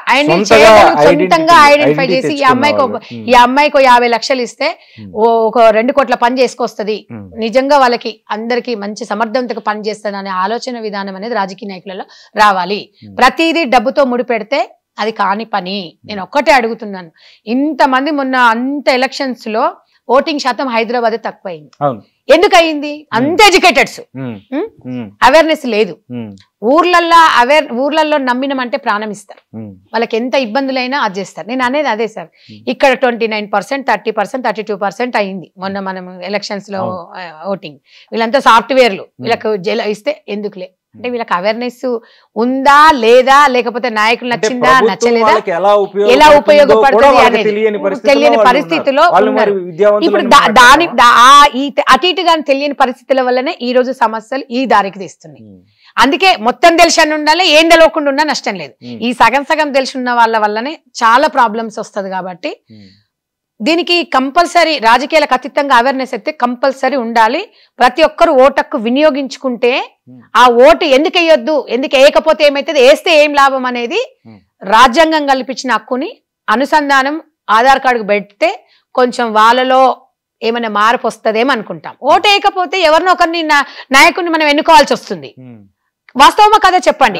సొంతంగా ఐడెంటిఫై చేసి ఈ అమ్మాయికి 50 లక్షలు ఇస్తే ఒక 2 కోట్ల పని చేసుకొస్తుంది, నిజంగా వాళ్ళకి అందరికి మంచి సమర్థవంతంగా పని చేస్తుంది అనే ఆలోచన విధానం అనేది రాజకీయ నాయకులలో రావాలి. ప్రతిదీ డబ్బుతో ముడిపెడితే అది కాని పని. నేను ఒక్కటే అడుగుతున్నాను, ఇంతమంది మొన్న అంత ఎలక్షన్స్ లో ఓటింగ్ శాతం హైదరాబాద్ తక్కువైంది. ఎందుకు అయింది? అంత ఎడ్యుకేటెడ్స్, అవేర్నెస్ లేదు. ఊర్లలో నమ్మినమంటే ప్రాణం ఇస్తారు, వాళ్ళకి ఎంత ఇబ్బందులైనా అది చేస్తారు. నేను అనేది అదే సార్, ఇక్కడ 29%, 30%, 32% అయింది మొన్న మనం ఎలక్షన్స్ లో ఓటింగ్. వీళ్ళంతా సాఫ్ట్వేర్లు, వీళ్ళకి ఇస్తే ఎందుకులే అంటే వీళ్ళకి అవేర్నెస్ ఉందా లేదా, లేకపోతే నాయకులు నచ్చిందా నచ్చలేదా, ఎలా ఉపయోగపడుతుంది అనేది తెలియని పరిస్థితిలో ఉన్నారు. ఇప్పుడు అటు ఇటుగా తెలియని పరిస్థితుల వల్లనే ఈ రోజు సమస్యలు ఈ దారికి తీస్తున్నాయి. అందుకే మొత్తం తెలిసి ఉండాలి, ఏం తెలియకుండా ఉన్నా నష్టం లేదు. ఈ సగం తెలిసి ఉన్న వాళ్ళ వల్లనే చాలా ప్రాబ్లమ్స్ వస్తుంది. కాబట్టి దీనికి కంపల్సరీ రాజకీయాలకు అతీతంగా అవేర్నెస్ అయితే కంపల్సరీ ఉండాలి. ప్రతి ఒక్కరు ఓటక్కు వినియోగించుకుంటే ఆ ఓటు ఎందుకు వేయొద్దు, ఎందుకు వేయకపోతే ఏమైతుంది, వేస్తే ఏం లాభం అనేది రాజ్యాంగం కల్పించిన హక్కుని అనుసంధానం ఆధార్ కార్డుకు పెడితే కొంచెం వాళ్ళలో ఏమైనా మార్పు వస్తుందేమో అనుకుంటాం. ఓటు వేయకపోతే ఎవరినో ఒకరిని నాయకుడిని మనం ఎన్నుకోవాల్సి వస్తుంది. వాస్తవమా కదా చెప్పండి?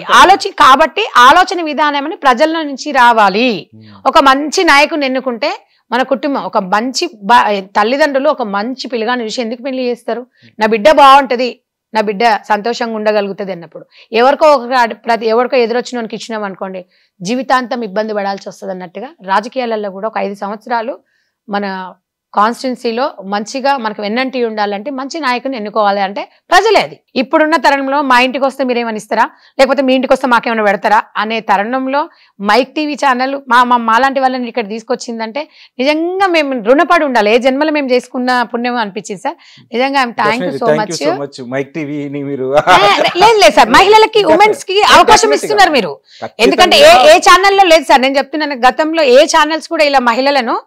కాబట్టి ఆలోచన విధానం ప్రజల నుంచి రావాలి. ఒక మంచి నాయకుని ఎన్నుకుంటే మన కుటుంబం ఒక మంచి తల్లిదండ్రులు ఒక మంచి పిల్లగాని చూసి ఎందుకు పెళ్లి చేస్తారు? నా బిడ్డ బాగుంటది, నా బిడ్డ సంతోషంగా ఉండగలుగుతుంది అన్నప్పుడు ఎవరికో ఎదురొచ్చినోనికి ఇచ్చినాం అనుకోండి, జీవితాంతం ఇబ్బంది పడాల్సి వస్తుంది అన్నట్టుగా రాజకీయాలలో కూడా ఒక 5 సంవత్సరాలు మన కాన్స్టిట్యున్సీలో మంచిగా మనకు వెన్నంటి ఉండాలంటే మంచి నాయకుని ఎన్నుకోవాలి అంటే ప్రజలే. అది ఇప్పుడున్న తరుణంలో మా ఇంటికి వస్తే మీరేమని ఇస్తారా, లేకపోతే మీ ఇంటికి వస్తే మాకేమైనా పెడతారా అనే తరుణంలో మైక్ టీవీ ఛానల్ మాలాంటి వాళ్ళని ఇక్కడ తీసుకొచ్చిందంటే నిజంగా మేము రుణపడి ఉండాలి. ఏ జన్మలో మేము చేసుకున్న పుణ్యం అనిపించింది సార్. నిజంగా థ్యాంక్ యూ సో మచ్. లేదు సార్, మహిళలకి ఉమెన్స్ కి అవకాశం ఇస్తున్నారు మీరు. ఎందుకంటే ఏ ఛానల్లో లేదు సార్, నేను చెప్తున్నాను గతంలో ఏ ఛానల్స్ కూడా ఇలా మహిళలను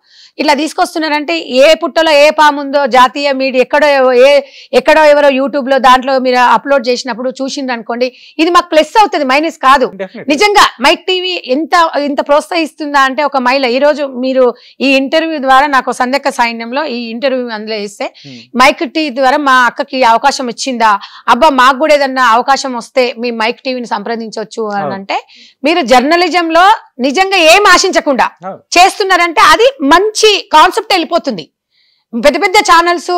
ఇట్లా తీసుకొస్తున్నారంటే ఏ పుట్టలో ఏ పాముందో జాతీయ మీడియా ఎక్కడో ఎవరో యూట్యూబ్ లో దాంట్లో మీరు అప్లోడ్ చేసినప్పుడు చూసిండ్రు అనుకోండి, ఇది మాకు ప్లస్ అవుతుంది, మైనస్ కాదు. నిజంగా మైక్ టీవీ ఇంత ప్రోత్సహిస్తుందా అంటే ఒక మహిళ ఈ రోజు మీరు ఈ ఇంటర్వ్యూ ద్వారా నాకు సందక సైన్యంలో ఈ ఇంటర్వ్యూ అందులో ఇస్తే మైక్ టీవీ ద్వారా మా అక్కకి అవకాశం ఇచ్చిందా, అబ్బా మాకు కూడా ఏదన్నా అవకాశం వస్తే మీ మైక్ టీవీని సంప్రదించవచ్చు అని అంటే మీరు జర్నలిజంలో నిజంగా ఏం ఆశించకుండా చేస్తున్నారంటే అది మంచి కాన్సెప్ట్ వెళ్ళిపోతుంది. పెద్ద పెద్ద ఛానల్స్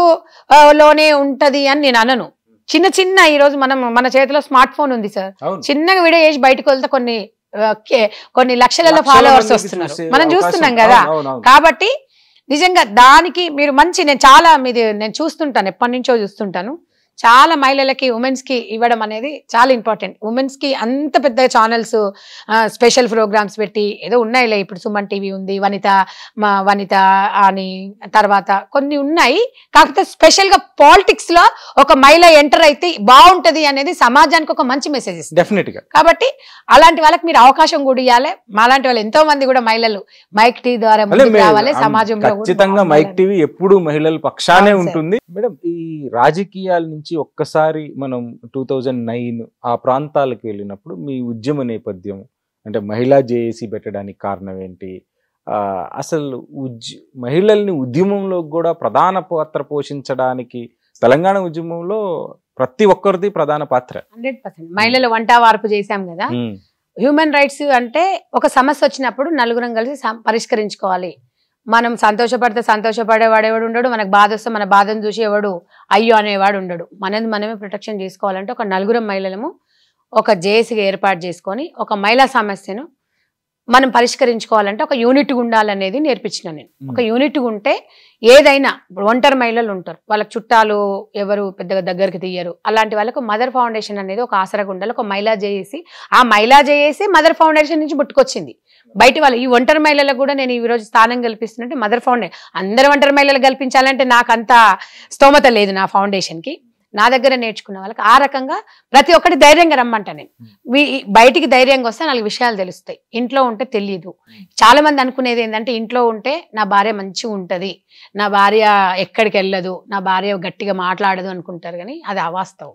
లోనే ఉంటది అని నేను అనను. చిన్న ఈ రోజు మన చేతిలో స్మార్ట్ ఫోన్ ఉంది సార్, చిన్నగా వీడియో చేసి బయటకు వెళ్తే కొన్ని లక్షలలో ఫాలోవర్స్ వస్తున్నారు, మనం చూస్తున్నాం కదా. కాబట్టి నిజంగా దానికి మీరు మంచి నేను చూస్తుంటాను, ఎప్పటి నుంచో చూస్తుంటాను, చాలా మహిళలకి ఉమెన్స్ కి ఇవ్వడం అనేది చాలా ఇంపార్టెంట్. ఉమెన్స్ కి అంత పెద్ద ఛానల్స్ స్పెషల్ ప్రోగ్రామ్స్ పెట్టి ఏదో ఉన్నాయిలే, ఇప్పుడు సుమన్ టీవీ ఉంది, వనిత అని తర్వాత కొన్ని ఉన్నాయి. కాకపోతే స్పెషల్ గా పాలిటిక్స్ లో ఒక మహిళ ఎంటర్ అయితే బాగుంటది అనేది సమాజానికి ఒక మంచి మెసేజ్ ఇస్తుంది డెఫినెట్ గా. కాబట్టి అలాంటి వాళ్ళకి మీరు అవకాశం కూడా ఇవ్వాలి. మాలాంటి వాళ్ళు ఎంతో మంది కూడా మహిళలు మైక్ టీవీ ద్వారా ముందుకు రావాలి. సమాజంలో ఖచ్చితంగా మైక్ టీవీ ఎప్పుడు మహిళల పక్షానే ఉంటుంది. మేడం, ఈ రాజకీయాల నుంచి ఒక్కసారి మనం 2009 ఆ ప్రాంతాలకు వెళ్ళినప్పుడు మీ ఉద్యమ నేపథ్యం అంటే మహిళా జేఏసీ పెట్టడానికి కారణం ఏంటి, అసలు మహిళల్ని ఉద్యమంలో కూడా ప్రధాన పాత్ర పోషించడానికి తెలంగాణ ఉద్యమంలో ప్రతి ఒక్కరిది ప్రధాన పాత్ర. 100% మహిళలు వంట వార్పు చేశాం కదా. హ్యూమన్ రైట్స్ అంటే ఒక సమస్య వచ్చినప్పుడు నలుగురం కలిసి పరిష్కరించుకోవాలి. మనం సంతోషపడితే సంతోషపడేవాడు ఎవడు ఉండడు, మనకు బాధ వస్తే మన బాధను చూసి ఎవడు అయ్యో అనేవాడు ఉండడు. మనమే ప్రొటెక్షన్ చేసుకోవాలంటే ఒక నలుగురం మహిళలము ఒక జేఏసీగా ఏర్పాటు చేసుకొని ఒక మహిళా సమస్యను మనం పరిష్కరించుకోవాలంటే ఒక యూనిట్ ఉండాలనేది నేర్పించిన నేను. ఒక యూనిట్ ఉంటే ఏదైనా ఒంటరి మహిళలు ఉంటారు, వాళ్ళకి చుట్టాలు ఎవరు పెద్దగా దగ్గరికి తీయరు, అలాంటి వాళ్ళకు మదర్ ఫౌండేషన్ అనేది ఒక ఆసరాగా ఉండాలి. ఒక మహిళా జేఏసీ, ఆ మహిళా జేఏసీ మదర్ ఫౌండేషన్ నుంచి పుట్టుకొచ్చింది. బయట వాళ్ళు ఈ ఒంటరి మహిళలకు కూడా నేను ఈ రోజు స్థానం కల్పిస్తున్నట్టు మదర్ ఫౌండేషన్. అందరు ఒంటరి మహిళలు కల్పించాలంటే నాకు అంత స్తోమత లేదు నా ఫౌండేషన్కి. నా దగ్గర నేర్చుకున్న వాళ్ళకి ఆ రకంగా ప్రతి ఒక్కటి ధైర్యంగా రమ్మంటా నేను. బయటికి ధైర్యంగా వస్తే 4 విషయాలు తెలుస్తాయి. ఇంట్లో ఉంటే తెలియదు. చాలా మంది అనుకునేది ఏంటంటే ఇంట్లో ఉంటే నా భార్య మంచిగా ఉంటది, నా భార్య ఎక్కడికి వెళ్ళదు, నా భార్య గట్టిగా మాట్లాడదు అనుకుంటారు. కానీ అది అవాస్తవం.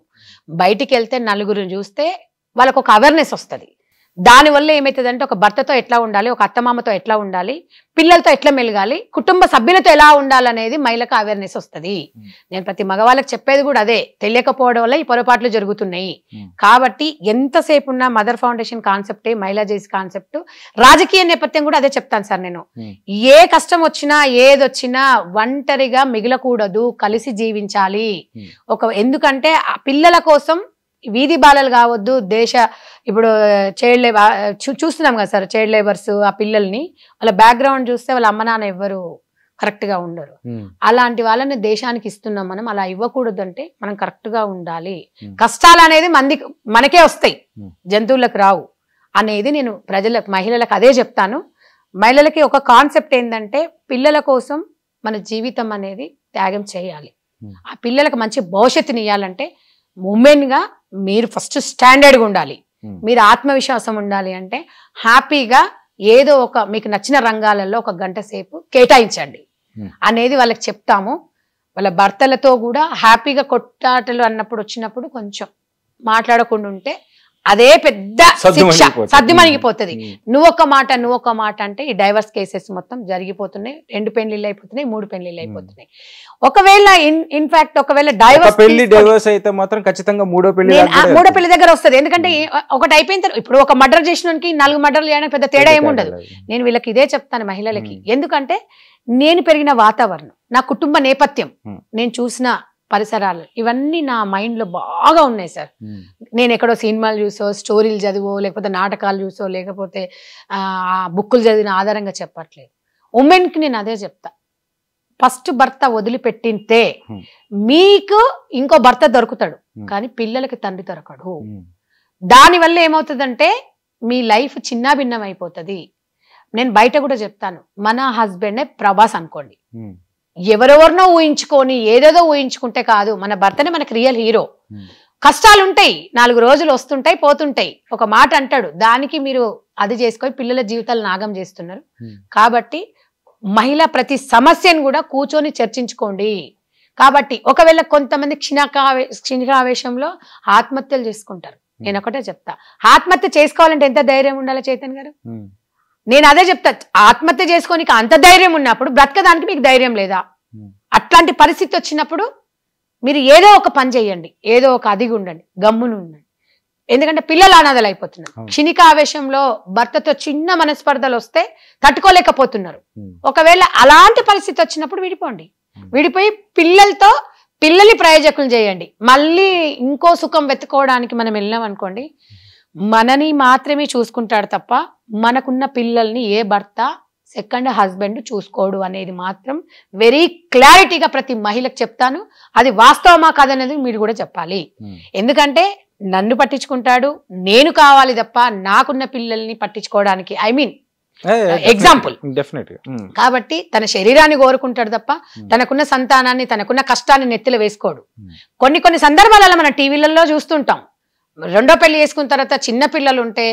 బయటికి వెళ్తే నలుగురిని చూస్తే వాళ్ళకు ఒక అవేర్నెస్ వస్తుంది. దానివల్ల ఏమవుతుందంటే ఒక భర్తతో ఎట్లా ఉండాలి, ఒక అత్తమామతో ఎట్లా ఉండాలి, పిల్లలతో ఎట్లా మెలగాలి, కుటుంబ సభ్యులతో ఎలా ఉండాలనేది మహిళకు అవేర్నెస్ వస్తుంది. నేను ప్రతి మగవాళ్ళకి చెప్పేది కూడా అదే. తెలియకపోవడం వల్ల ఈ పొరపాట్లు జరుగుతున్నాయి. కాబట్టి ఎంతసేపు ఉన్న మదర్ ఫౌండేషన్ కాన్సెప్టే మహిళా జేఏసీ కాన్సెప్ట్. రాజకీయ నేపథ్యం కూడా అదే చెప్తాను సార్ నేను. ఏ కష్టం వచ్చినా ఏదొచ్చినా ఒంటరిగా మిగలకూడదు, కలిసి జీవించాలి. ఎందుకంటే ఆ పిల్లల కోసం వీధి బాలలు కావద్దు, ఇప్పుడు చైల్డ్ లేబర్ చూస్తున్నాం కదా సార్, చైల్డ్ లేబర్స్ ఆ పిల్లల్ని వాళ్ళ బ్యాక్గ్రౌండ్ చూస్తే వాళ్ళ అమ్మ నాన్న ఎవ్వరు కరెక్ట్ గా ఉండరు. అలాంటి వాళ్ళని దేశానికి ఇస్తున్నాం మనం. అలా ఇవ్వకూడదు అంటే మనం కరెక్ట్ గా ఉండాలి. కష్టాలు అనేది మనకే వస్తాయి, జంతువులకు రావు అనేది నేను మహిళలకు అదే చెప్తాను. మహిళలకి ఒక కాన్సెప్ట్ ఏంటంటే పిల్లల కోసం మన జీవితం అనేది త్యాగం చేయాలి. ఆ పిల్లలకు మంచి భవిష్యత్తుని ఇవ్వాలంటే ఉమెన్ గా మీరు ఫస్ట్ స్టాండర్డ్గా ఉండాలి, మీరు ఆత్మవిశ్వాసం ఉండాలి. అంటే హ్యాపీగా ఏదో ఒక మీకు నచ్చిన రంగాలలో 1 గంట సేపు కేటాయించండి అనేది వాళ్ళకి చెప్తాము. వాళ్ళ భర్తలతో కూడా హ్యాపీగా కొట్టాటలు అన్నప్పుడు వచ్చినప్పుడు కొంచెం మాట్లాడకుండా ఉంటే అదే పెద్ద శిక్ష, సర్దుమణిగిపోతుంది. నువ్వు ఒక మాట అంటే ఈ డైవర్స్ కేసెస్ మొత్తం జరిగిపోతున్నాయి. 2 పెళ్లిళ్ళు అయిపోతున్నాయి, 3 పెళ్లిళ్ళు అయిపోతున్నాయి. ఒకవేళ ఇన్ఫాక్ట్ ఒకవేళ డైవర్స్ అయితే మాత్రం ఖచ్చితంగా మూడో పెళ్లి దగ్గర వస్తుంది. ఎందుకంటే ఒకటి అయిపోయిన తర్వాత ఇప్పుడు ఒక మర్డర్ చేసినోనికి 4 మర్డర్లు చేయడానికి పెద్ద తేడా ఏముండదు. నేను వీళ్ళకి ఇదే చెప్తాను మహిళలకి. ఎందుకంటే నేను పెరిగిన వాతావరణం, నా కుటుంబ నేపథ్యం, నేను చూసిన పరిసరాలు ఇవన్నీ నా మైండ్ లో బాగా ఉన్నాయి సార్. నేను ఎక్కడో సినిమాలు చూసో, స్టోరీలు చదివో, లేకపోతే నాటకాలు చూసో, లేకపోతే బుక్కులు చదివిన ఆధారంగా చెప్పట్లేదు. ఉమెన్ కి నేను అదే చెప్తా, ఫస్ట్ భర్త వదిలిపెట్టింటే మీకు ఇంకో భర్త దొరుకుతాడు, కానీ పిల్లలకి తండ్రి దొరకడు. దానివల్ల ఏమవుతుందంటే మీ లైఫ్ చిన్నా భిన్నం అయిపోతుంది. నేను బయట కూడా చెప్తాను, మన హస్బెండే ప్రభాస్ అనుకోండి, ఎవరెవరినో ఊహించుకొని ఏదేదో ఊహించుకుంటే కాదు, మన భర్తనే మనకి రియల్ హీరో. కష్టాలు ఉంటాయి, 4 రోజులు వస్తుంటాయి పోతుంటాయి, ఒక మాట అంటాడు, దానికి మీరు అది చేసుకొని పిల్లల జీవితాలు నాగం చేస్తున్నారు. కాబట్టి మహిళ ప్రతి సమస్యను కూడా కూర్చొని చర్చించుకోండి. కాబట్టి ఒకవేళ కొంతమంది క్షణికావేశంలో ఆత్మహత్యలు చేసుకుంటారు. నేను ఒకటే చెప్తా, ఆత్మహత్య చేసుకోవాలంటే ఎంత ధైర్యం ఉండాలి చైతన్ గారు? నేను అదే చెప్తా, ఆత్మహత్య చేసుకోనికి అంత ధైర్యం ఉన్నప్పుడు బ్రతకడానికి మీకు ధైర్యం లేదా? అట్లాంటి పరిస్థితి వచ్చినప్పుడు మీరు ఏదో ఒక పని చేయండి, ఏదో ఒక అదిగి ఉండండి, గమ్మును ఉండండి. ఎందుకంటే పిల్లలు అనాథలు అయిపోతున్నారు. క్షణిక ఆవేశంలో భర్తతో చిన్న మనస్పర్ధలు వస్తే తట్టుకోలేకపోతున్నారు. ఒకవేళ అలాంటి పరిస్థితి వచ్చినప్పుడు విడిపోండి, విడిపోయి పిల్లల్ని ప్రయోజకులు చేయండి. మళ్ళీ ఇంకో సుఖం వెతుకోవడానికి మనం వెళ్ళాం అనుకోండి, మనని మాత్రమే చూసుకుంటాడు తప్ప మనకున్న పిల్లల్ని ఏ భర్త సెకండ్ హస్బెండ్ చూసుకోడు అనేది మాత్రం వెరీ క్లారిటీగా ప్రతి మహిళకు చెప్తాను. అది వాస్తవమా కాదనేది మీరు కూడా చెప్పాలి. ఎందుకంటే నన్ను పట్టించుకుంటాడు, నేను కావాలి తప్ప నాకున్న పిల్లల్ని పట్టించుకోవడానికి ఎగ్జాంపుల్. కాబట్టి తన శరీరాన్ని కోరుకుంటాడు తప్ప తనకున్న సంతానాన్ని, తనకున్న కష్టాన్ని నెత్తిలో వేసుకోడు. కొన్ని సందర్భాలలో మన టీవీలలో చూస్తుంటాం, రెండో పెళ్లి చేసుకున్న తర్వాత చిన్న పిల్లలు ఉంటే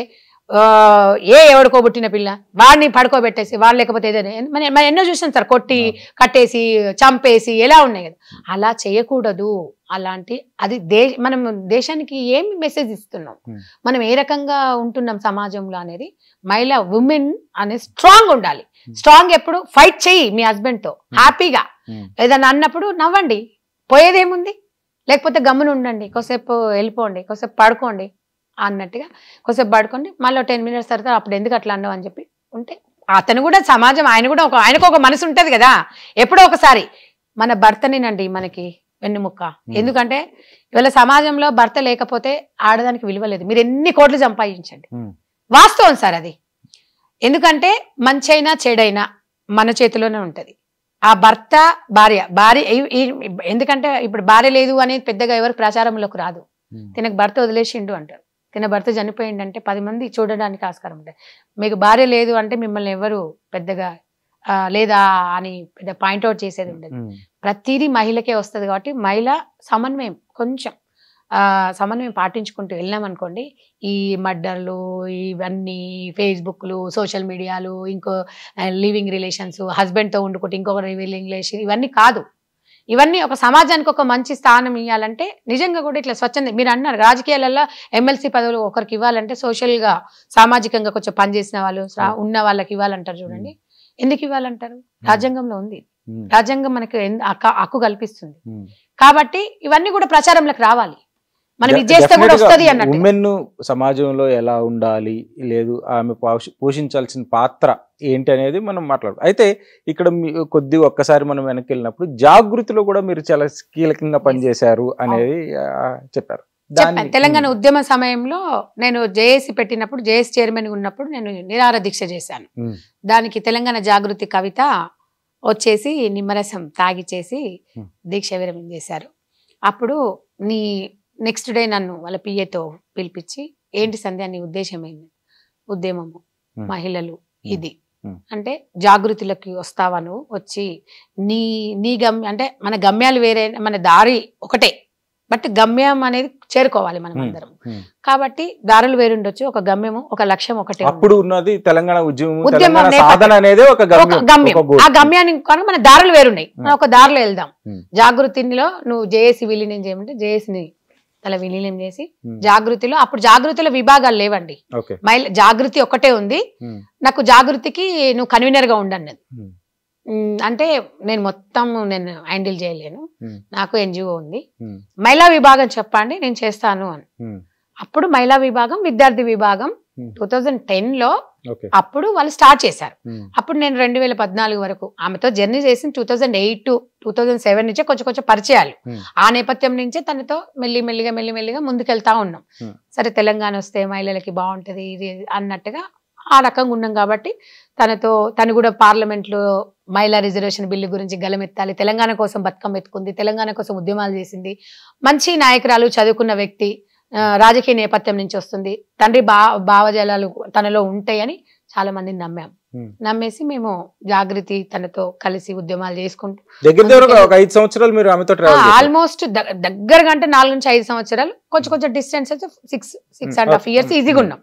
ఎవడికో పుట్టిన పిల్ల వాడిని పడుకోబెట్టేసి వాడు లేకపోతే ఏదైనా మనం ఎన్నో చూసాం సార్, కొట్టి కట్టేసి చంపేసి ఎలా ఉన్నాయి కదా. అలా చేయకూడదు. అలాంటి అది మనం దేశానికి ఏమి మెసేజ్ ఇస్తున్నాం, మనం ఏ రకంగా ఉంటున్నాం సమాజంలో అనేది మహిళ ఉమెన్ అనేది స్ట్రాంగ్ ఉండాలి. స్ట్రాంగ్ ఎప్పుడు ఫైట్ చెయ్యి మీ హస్బెండ్ తో హ్యాపీగా. ఏదన్నా అన్నప్పుడు నవ్వండి, పోయేదేముంది, లేకపోతే గమ్మున ఉండండి, కొద్దిసేపు వెళ్ళిపోండి, కొద్దిసేపు పడుకోండి అన్నట్టుగా. కొద్దిసేపు పడుకోండి, మళ్ళీ 10 minutes తర్వాత అప్పుడు ఎందుకు అట్లా అన్నావు అని చెప్పి ఉంటే అతను కూడా సమాజం ఆయనకు ఒక మనసు ఉంటుంది కదా. ఎప్పుడో ఒకసారి మన భర్తనేనండి మనకి వెన్నుముక్క. ఎందుకంటే ఇవాళ సమాజంలో భర్త లేకపోతే ఆడదానికి విలువ లేదు. మీరు ఎన్ని కోట్లు సంపాదించండి, వాస్తవం సార్ అది. ఎందుకంటే మంచైనా చెడైనా మన చేతిలోనే ఉంటది. ఆ భర్త భార్య ఎందుకంటే ఇప్పుడు భార్య లేదు అనేది పెద్దగా ఎవరికి ప్రచారంలోకి రాదు. తినకు భర్త వదిలేసిండు అంటారు, తిన భర్త చనిపోయిండు అంటే 10 మంది చూడడానికి ఆస్కారం ఉంటుంది. మీకు భార్య లేదు అంటే మిమ్మల్ని ఎవరు పెద్దగా లేదా అని పెద్ద పాయింట్అవుట్ చేసేది ఉండదు. ప్రతిదీ మహిళకే వస్తుంది. కాబట్టి మహిళ సమన్వయం కొంచెం సమన్వయం పాటించుకుంటూ వెళ్ళామనుకోండి, ఈ మర్డర్లు, ఇవన్నీ ఫేస్బుక్లు, సోషల్ మీడియాలు, ఇంకో లివింగ్ రిలేషన్స్, హస్బెండ్తో ఉండుకుంటే ఇంకొక లివింగ్ రిలేషన్, ఇవన్నీ కాదు. ఇవన్నీ ఒక సమాజానికి ఒక మంచి స్థానం ఇవ్వాలంటే నిజంగా కూడా ఇట్లా స్వచ్ఛంద మీరు అన్నారు రాజకీయాలలో ఎమ్మెల్సీ పదవులు ఒకరికి ఇవ్వాలంటే సోషల్గా సామాజికంగా కొంచెం పనిచేసిన వాళ్ళు ఉన్న వాళ్ళకి ఇవ్వాలంటారు చూడండి. ఎందుకు ఇవ్వాలంటారు? రాజ్యాంగంలో ఉంది. రాజ్యాంగం మనకి హక్కు కల్పిస్తుంది. కాబట్టి ఇవన్నీ కూడా ప్రచారంలోకి రావాలి. మనం ఇది చేస్తే కూడా వస్తుంది అన్నట్టు. ఉమెన్ సమాజంలో ఎలా ఉండాలి, లేదు ఆమె పోషించాల్సిన పాత్ర ఏంటి అనేది మనం మాట్లాడు. అయితే ఇక్కడ ఒక్కసారి మనం వెనక్కి వెళ్ళినప్పుడు జాగృతిలో కూడా మీరు చాలా కీలకంగా పనిచేశారు అనేది చెప్పారు. తెలంగాణ ఉద్యమ సమయంలో నేను జేఏసీ పెట్టినప్పుడు, జేఏసీ చైర్మన్ ఉన్నప్పుడు నేను నిరాహార దీక్ష చేశాను. దానికి తెలంగాణ జాగృతి కవిత వచ్చేసి నిమ్మరసం తాగిచేసి దీక్ష విరమణ చేశారు. అప్పుడు నెక్స్ట్ డే నన్ను వాళ్ళ పిఏతో పిలిపించి, ఏంటి సంధ్య నీ ఉద్దేశం ఏంటి? ఉద్యమము, మహిళలు, ఇది అంటే జాగృతిలోకి వస్తావా నువ్వు, వచ్చి నీ గమ్యం అంటే మన గమ్యాలు వేరే, మన దారి ఒకటే, బట్ గమ్యం అనేది చేరుకోవాలి మనం అందరం. కాబట్టి దారులు వేరుండొచ్చు, ఒక గమ్యము, ఒక లక్ష్యం ఒకటే. అప్పుడు ఉన్నది తెలంగాణ ఉద్యమం సాధన అనేది ఒక గమ్యం. ఆ గమ్యానికి మన దారులు వేరున్నాయి, మనం ఒక దారిలో వెళ్దాం. జాగృతిలో నువ్వు జేఏసీ విలీనం చేయమంటే జేఏసీని అలా విలీనం చేసి జాగృతిలో, అప్పుడు జాగృతిలో విభాగాలు లేవండి, జాగృతి ఒక్కటే ఉంది. నాకు జాగృతికి నువ్వు కన్వీనర్ గా ఉండన్నది. అంటే నేను హ్యాండిల్ చేయలేను, నాకు ఎన్జిఓ ఉంది, మహిళా విభాగం చెప్పండి నేను చేస్తాను అని. అప్పుడు మహిళా విభాగం, విద్యార్థి విభాగం 2010లో అప్పుడు వాళ్ళు స్టార్ట్ చేశారు. అప్పుడు నేను 2014 వరకు ఆమెతో జర్నీ చేసిన 2008 to 2007 నుంచే కొంచెం పరిచయాలు. ఆ నేపథ్యం నుంచే తనతో మెల్లిమెల్లిగా ముందుకెళ్తా ఉన్నాం. సరే తెలంగాణ వస్తే మహిళలకి బాగుంటది ఇది అన్నట్టుగా ఆ రకంగా ఉన్నాం. కాబట్టి తను కూడా పార్లమెంట్ లో మహిళా రిజర్వేషన్ బిల్లు గురించి గలమెత్తాలి, తెలంగాణ కోసం బతుకమ్మ ఎత్తుకుంది, తెలంగాణ కోసం ఉద్యమాలు చేసింది, మంచి నాయకురాలు, చదువుకున్న వ్యక్తి, రాజకీయ నేపథ్యం నుంచి వస్తుంది, తండ్రి భావజాలాలు తనలో ఉంటాయని చాలా మందిని నమ్మేసి మేము జాగృతి తనతో కలిసి ఉద్యమాలు చేసుకుంటూ ఆల్మోస్ట్ దగ్గరగా అంటే 4 నుంచి 5 సంవత్సరాలు, కొంచెం డిస్టెన్స్ 6.5 years ఈజీగా ఉన్నాం.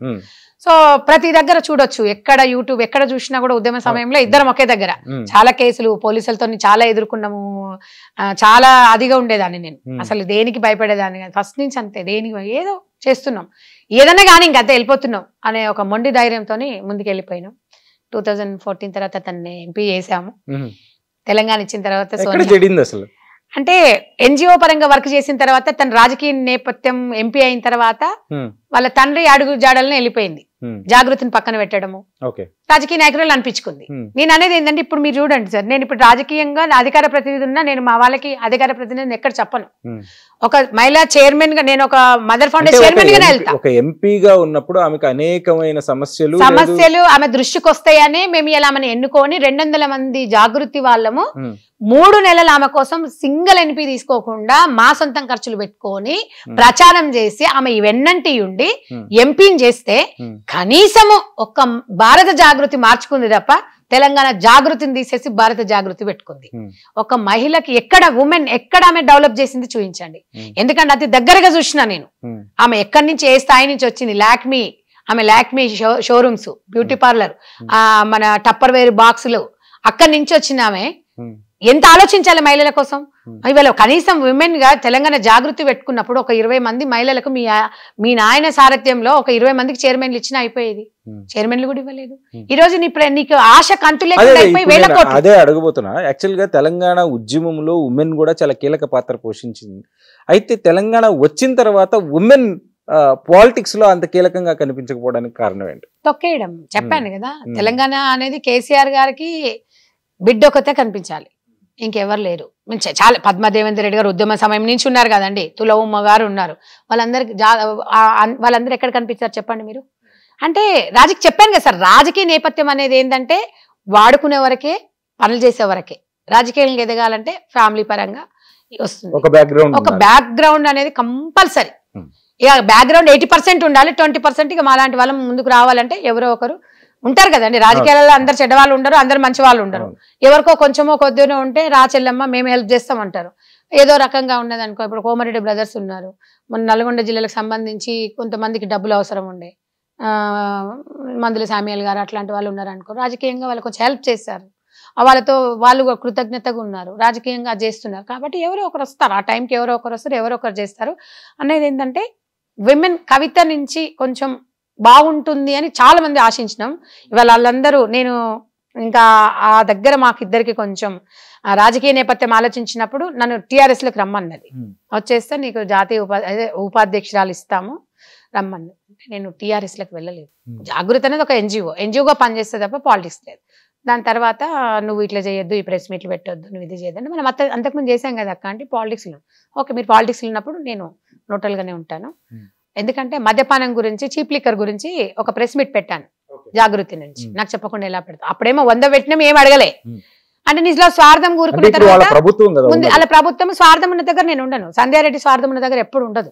సో ప్రతి దగ్గర చూడొచ్చు, ఎక్కడ యూట్యూబ్ ఎక్కడ చూసినా కూడా ఉద్యమ సమయంలో ఇద్దరం ఒకే దగ్గర. చాలా కేసులు పోలీసులతో చాలా ఎదుర్కొన్నాము. చాలా అదిగా ఉండేదాన్ని నేను, అసలు దేనికి భయపడేదాన్ని కాదు ఫస్ట్ నుంచి. అంతే, దేనికి ఏదో చేస్తున్నాం, ఏదన్నా కానీ ఇంకంతే వెళ్ళిపోతున్నాం అనే ఒక మొండి ధైర్యంతో ముందుకు వెళ్ళిపోయినాం. 2014 తర్వాత తనని ఎంపీ చేసాము. తెలంగాణ ఇచ్చిన తర్వాత అంటే ఎన్జిఓ పరంగా వర్క్ చేసిన తర్వాత తన రాజకీయ నేపథ్యం ఎంపీ అయిన తర్వాత వాళ్ళ తండ్రి అడుగు జాడలను వెళ్ళిపోయింది. జాగృతిని పక్కన పెట్టడము రాజకీయ నాయకులు అనిపించుకుంది. నేను అనేది ఏంటంటే ఇప్పుడు మీరు చూడండి సార్, నేను ఇప్పుడు రాజకీయంగా అధికార ప్రతినిధి ఉన్నా నేను మా వాళ్ళకి అధికార ప్రతినిధిని ఎక్కడ చెప్పను. ఒక మహిళా చైర్మన్ గా నేను ఒక మదర్ ఫౌండేషన్ చైర్మన్ గానే వెళ్తా. ఒక ఎంపీగా ఉన్నప్పుడు ఆమెకు అనేకమైన సమస్యలు ఆమె దృష్టికి వస్తాయని మేము ఇలా ఆమెను ఎన్నుకొని 200 మంది జాగృతి వాళ్ళము 3 నెలలు ఆమె కోసం సింగిల్ ఎన్పీ తీసుకోకుండా మా సొంతం ఖర్చులు పెట్టుకొని ప్రచారం చేసి ఆమె ఇవన్నంటి ఉండి ఎంపీని చేస్తే కనీసము ఒక్క భారత జాగృతి మార్చుకుంది తప్ప తెలంగాణ జాగృతిని తీసేసి భారత జాగృతి పెట్టుకుంది. ఒక మహిళకి ఎక్కడ ఉమెన్ ఎక్కడ ఆమె డెవలప్ చేసింది చూపించండి. ఎందుకంటే అతి దగ్గరగా చూసినా నేను ఆమె ఎక్కడి నుంచి ఏ స్థాయి నుంచి వచ్చింది. లాక్మీ షోరూమ్స్, బ్యూటీ పార్లర్, మన టప్పర్ వేర్ బాక్సులు అక్కడి నుంచి వచ్చిన ఆమె ఎంత ఆలోచించాలి మహిళల కోసం. ఇవాళ కనీసం విమెన్ గా తెలంగాణ జాగృతి పెట్టుకున్నప్పుడు ఒక 20 మంది మహిళలకు మీ నాయన సారథ్యంలో ఒక 20 మందికి చైర్మన్లు ఇచ్చినా అయిపోయేది. చైర్మన్లు కూడా ఇవ్వలేదు. ఈ రోజు నీకు ఆశ కంతులే అదే అడగబోతున్నా. యాక్చువల్ గా తెలంగాణ ఉద్యమంలో ఉమెన్ కూడా చాలా కీలక పాత్ర పోషించింది. అయితే తెలంగాణ వచ్చిన తర్వాత ఉమెన్ పాలిటిక్స్ లో అంత కీలకంగా కనిపించకపోవడానికి కారణం ఏంటి? తొక్కేయడం. చెప్పాను కదా, తెలంగాణ అనేది కేసీఆర్ గారికి బిడ్డ ఒకతే కనిపించాలి, ఇంకెవరు లేరు. చాలా పద్మదేవేందర్ రెడ్డి గారు ఉద్యమ సమయం నుంచి ఉన్నారు కదండి, తులవమ్మ గారు ఉన్నారు. వాళ్ళందరూ ఎక్కడ కనిపించారు చెప్పండి మీరు. అంటే చెప్పాను కదా సార్, రాజకీయ నేపథ్యం అనేది ఏంటంటే వాడుకునే వరకే, పనులు చేసే వరకే. రాజకీయంగా ఎదగాలంటే ఫ్యామిలీ పరంగా వస్తుంది, ఒక బ్యాక్గ్రౌండ్ అనేది కంపల్సరీ. ఇక బ్యాక్గ్రౌండ్ 80% ఉండాలి, 20% ఇక మాలాంటి వాళ్ళం ముందుకు రావాలంటే ఎవరో ఒకరు ఉంటారు కదండి. రాజకీయాలలో అందరు చెడ్డవాళ్ళు ఉండరు, అందరు మంచి వాళ్ళు ఉండరు. ఎవరికో కొంచెమో కొద్దిగా ఉంటే రా చెల్లెమ్మ మేము హెల్ప్ చేస్తామంటారు. ఏదో రకంగా ఉన్నది అనుకో. ఇప్పుడు కోమరెడ్డి బ్రదర్స్ ఉన్నారు, మన నల్గొండ జిల్లాలకు సంబంధించి కొంతమందికి డబ్బులు అవసరం ఉండే, మందుల సామ్యాల్ గారు అట్లాంటి వాళ్ళు ఉన్నారు అనుకో. రాజకీయంగా వాళ్ళు కొంచెం హెల్ప్ చేశారు, వాళ్ళతో వాళ్ళు కృతజ్ఞతగా ఉన్నారు, రాజకీయంగా చేస్తున్నారు. కాబట్టి ఎవరో ఒకరు వస్తారు, ఆ టైంకి ఎవరో ఒకరు వస్తారు, ఎవరో ఒకరు చేస్తారు. అనేది ఏంటంటే విమెన్ కవిత నుంచి కొంచెం బాగుంటుంది అని చాలా మంది ఆశించినాం. ఇవాళ వాళ్ళందరూ నేను ఇంకా ఆ దగ్గర మాకిద్దరికి కొంచెం రాజకీయ నేపథ్యం ఆలోచించినప్పుడు నన్ను టీఆర్ఎస్లోకి రమ్మన్నది. వచ్చేస్తే నీకు జాతీయ ఉపాధ్యక్షురాలు ఇస్తాము రమ్మన్నది. నేను టీఆర్ఎస్లోకి వెళ్ళలేదు. జాగృతి అనేది ఒక ఎన్జిఓగా పనిచేస్తే తప్ప పాలిటిక్స్ లేదు. దాని తర్వాత నువ్వు ఇట్లా చేయొద్దు, ఈ ప్రెస్ మీట్లు పెట్టొద్దు, నువ్వు ఇది చేయొద్దు. మనం అంతకుముందు చేసాం కదా అక్క అంటే పాలిటిక్స్లో. ఓకే, మీరు పాలిటిక్స్లో ఉన్నప్పుడు నేను న్యూట్రల్గానే ఉంటాను. ఎందుకంటే మద్యపానం గురించి, చీప్ లిక్కర్ గురించి ఒక ప్రెస్ మీట్ పెట్టాను జాగృతి నుంచి. నాకు చెప్పకుండా ఎలా పెడతా, అప్పుడేమో 100 పెట్టినా ఏం అడగలే. అంటే నిజంలో స్వార్థం కూరుకున్న తర్వాత ముందు అలా ప్రభుత్వం స్వార్థం ఉన్న దగ్గర నేను ఉండను, సంధ్యారెడ్డి స్వార్థం ఉన్న దగ్గర ఎప్పుడు ఉండదు.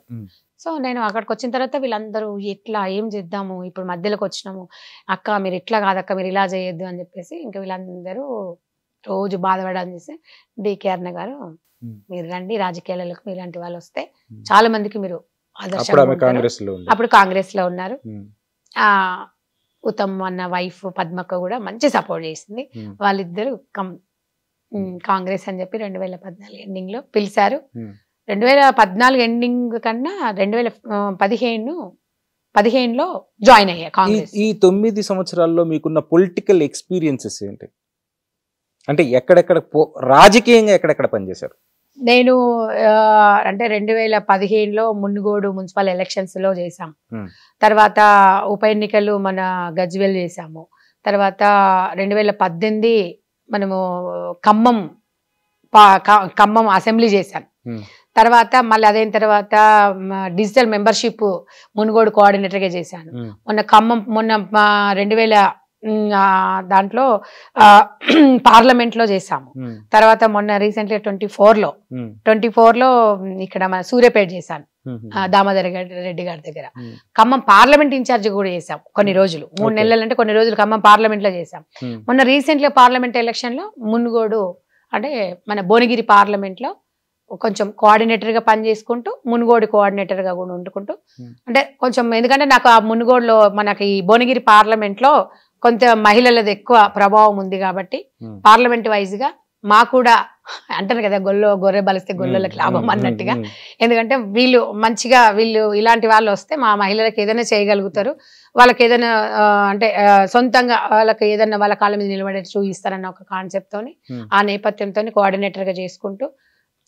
సో నేను అక్కడికి వచ్చిన తర్వాత వీళ్ళందరూ ఎట్లా ఏం చేద్దాము, ఇప్పుడు మధ్యలోకి వచ్చినాము, అక్క మీరు ఇట్లా కాదక్క మీరు ఇలా చేయొద్దు అని చెప్పేసి ఇంకా వీళ్ళందరూ రోజు బాధపడాలని చేసి డికే అన్న గారు మీరు రండి రాజకీయాలకు, మీలాంటి వాళ్ళు వస్తే చాలా మందికి మీరు అప్పుడు కాంగ్రెస్ లో ఉన్నారు. ఉత్తమ్ అన్న వైఫ్ పద్మక్క కూడా మంచి సపోర్ట్ చేసింది. వాళ్ళిద్దరు కాంగ్రెస్ అని చెప్పి 2014 ఎండింగ్ లో పిలిచారు. 2014 ఎండింగ్ కన్నా 2015లో జాయిన్ అయ్యా కాంగ్రెస్. ఈ 9 సంవత్సరాల్లో మీకున్న పొలిటికల్ ఎక్స్పీరియన్సెస్ ఏంటి? అంటే ఎక్కడెక్కడ రాజకీయంగా ఎక్కడెక్కడ పనిచేశారు? నేను అంటే 2015లో మున్గోడు మున్సిపల్ ఎలక్షన్స్ లో చేసాం. తర్వాత ఉప ఎన్నికలు మన గజ్వేల్ చేసాము. తర్వాత 2018 మనము ఖమ్మం అసెంబ్లీ చేశాను. తర్వాత మళ్ళీ అదైన తర్వాత డిజిటల్ మెంబర్షిప్ మున్గోడు కోఆర్డినేటర్గా చేశాను. మొన్న 2000 దాంట్లో పార్లమెంట్ లో చేసాము. తర్వాత మొన్న రీసెంట్లీ 24లో ఇక్కడ మన సూర్యాపేట చేశాను, దామోదర్ రెడ్డి గారి దగ్గర. ఖమ్మం పార్లమెంట్ ఇన్ఛార్జ్ కూడా చేసాం కొన్ని రోజులు, 3 నెలలు అంటే కొన్ని రోజులు ఖమ్మం పార్లమెంట్ లో చేసాం. మొన్న రీసెంట్లీ పార్లమెంట్ ఎలక్షన్ లో మున్గోడు అంటే మన భువనగిరి పార్లమెంట్ లో కొంచెం కోఆర్డినేటర్ గా పనిచేసుకుంటూ మున్గోడు కోఆర్డినేటర్ గా కూడా వండుకుంటూ అంటే కొంచెం, ఎందుకంటే నాకు ఆ మున్గోడులో మనకి భువనగిరి పార్లమెంట్ లో కొంత మహిళలది ఎక్కువ ప్రభావం ఉంది కాబట్టి పార్లమెంట్ వైజ్ గా మా కూడా అంటారు కదా గొర్రె బలిస్తే గొల్లలకు లాభం అన్నట్టుగా. ఎందుకంటే వీళ్ళు ఇలాంటి వాళ్ళు వస్తే మా మహిళలకు ఏదైనా చేయగలుగుతారు, వాళ్ళకి ఏదైనా అంటే సొంతంగా వాళ్ళకి ఏదైనా వాళ్ళ కాళ్ళ మీద నిలబడే చూపిస్తారన్న ఒక కాన్సెప్ట్ తోని ఆ నేపథ్యంతో కోఆర్డినేటర్ గా చేసుకుంటూ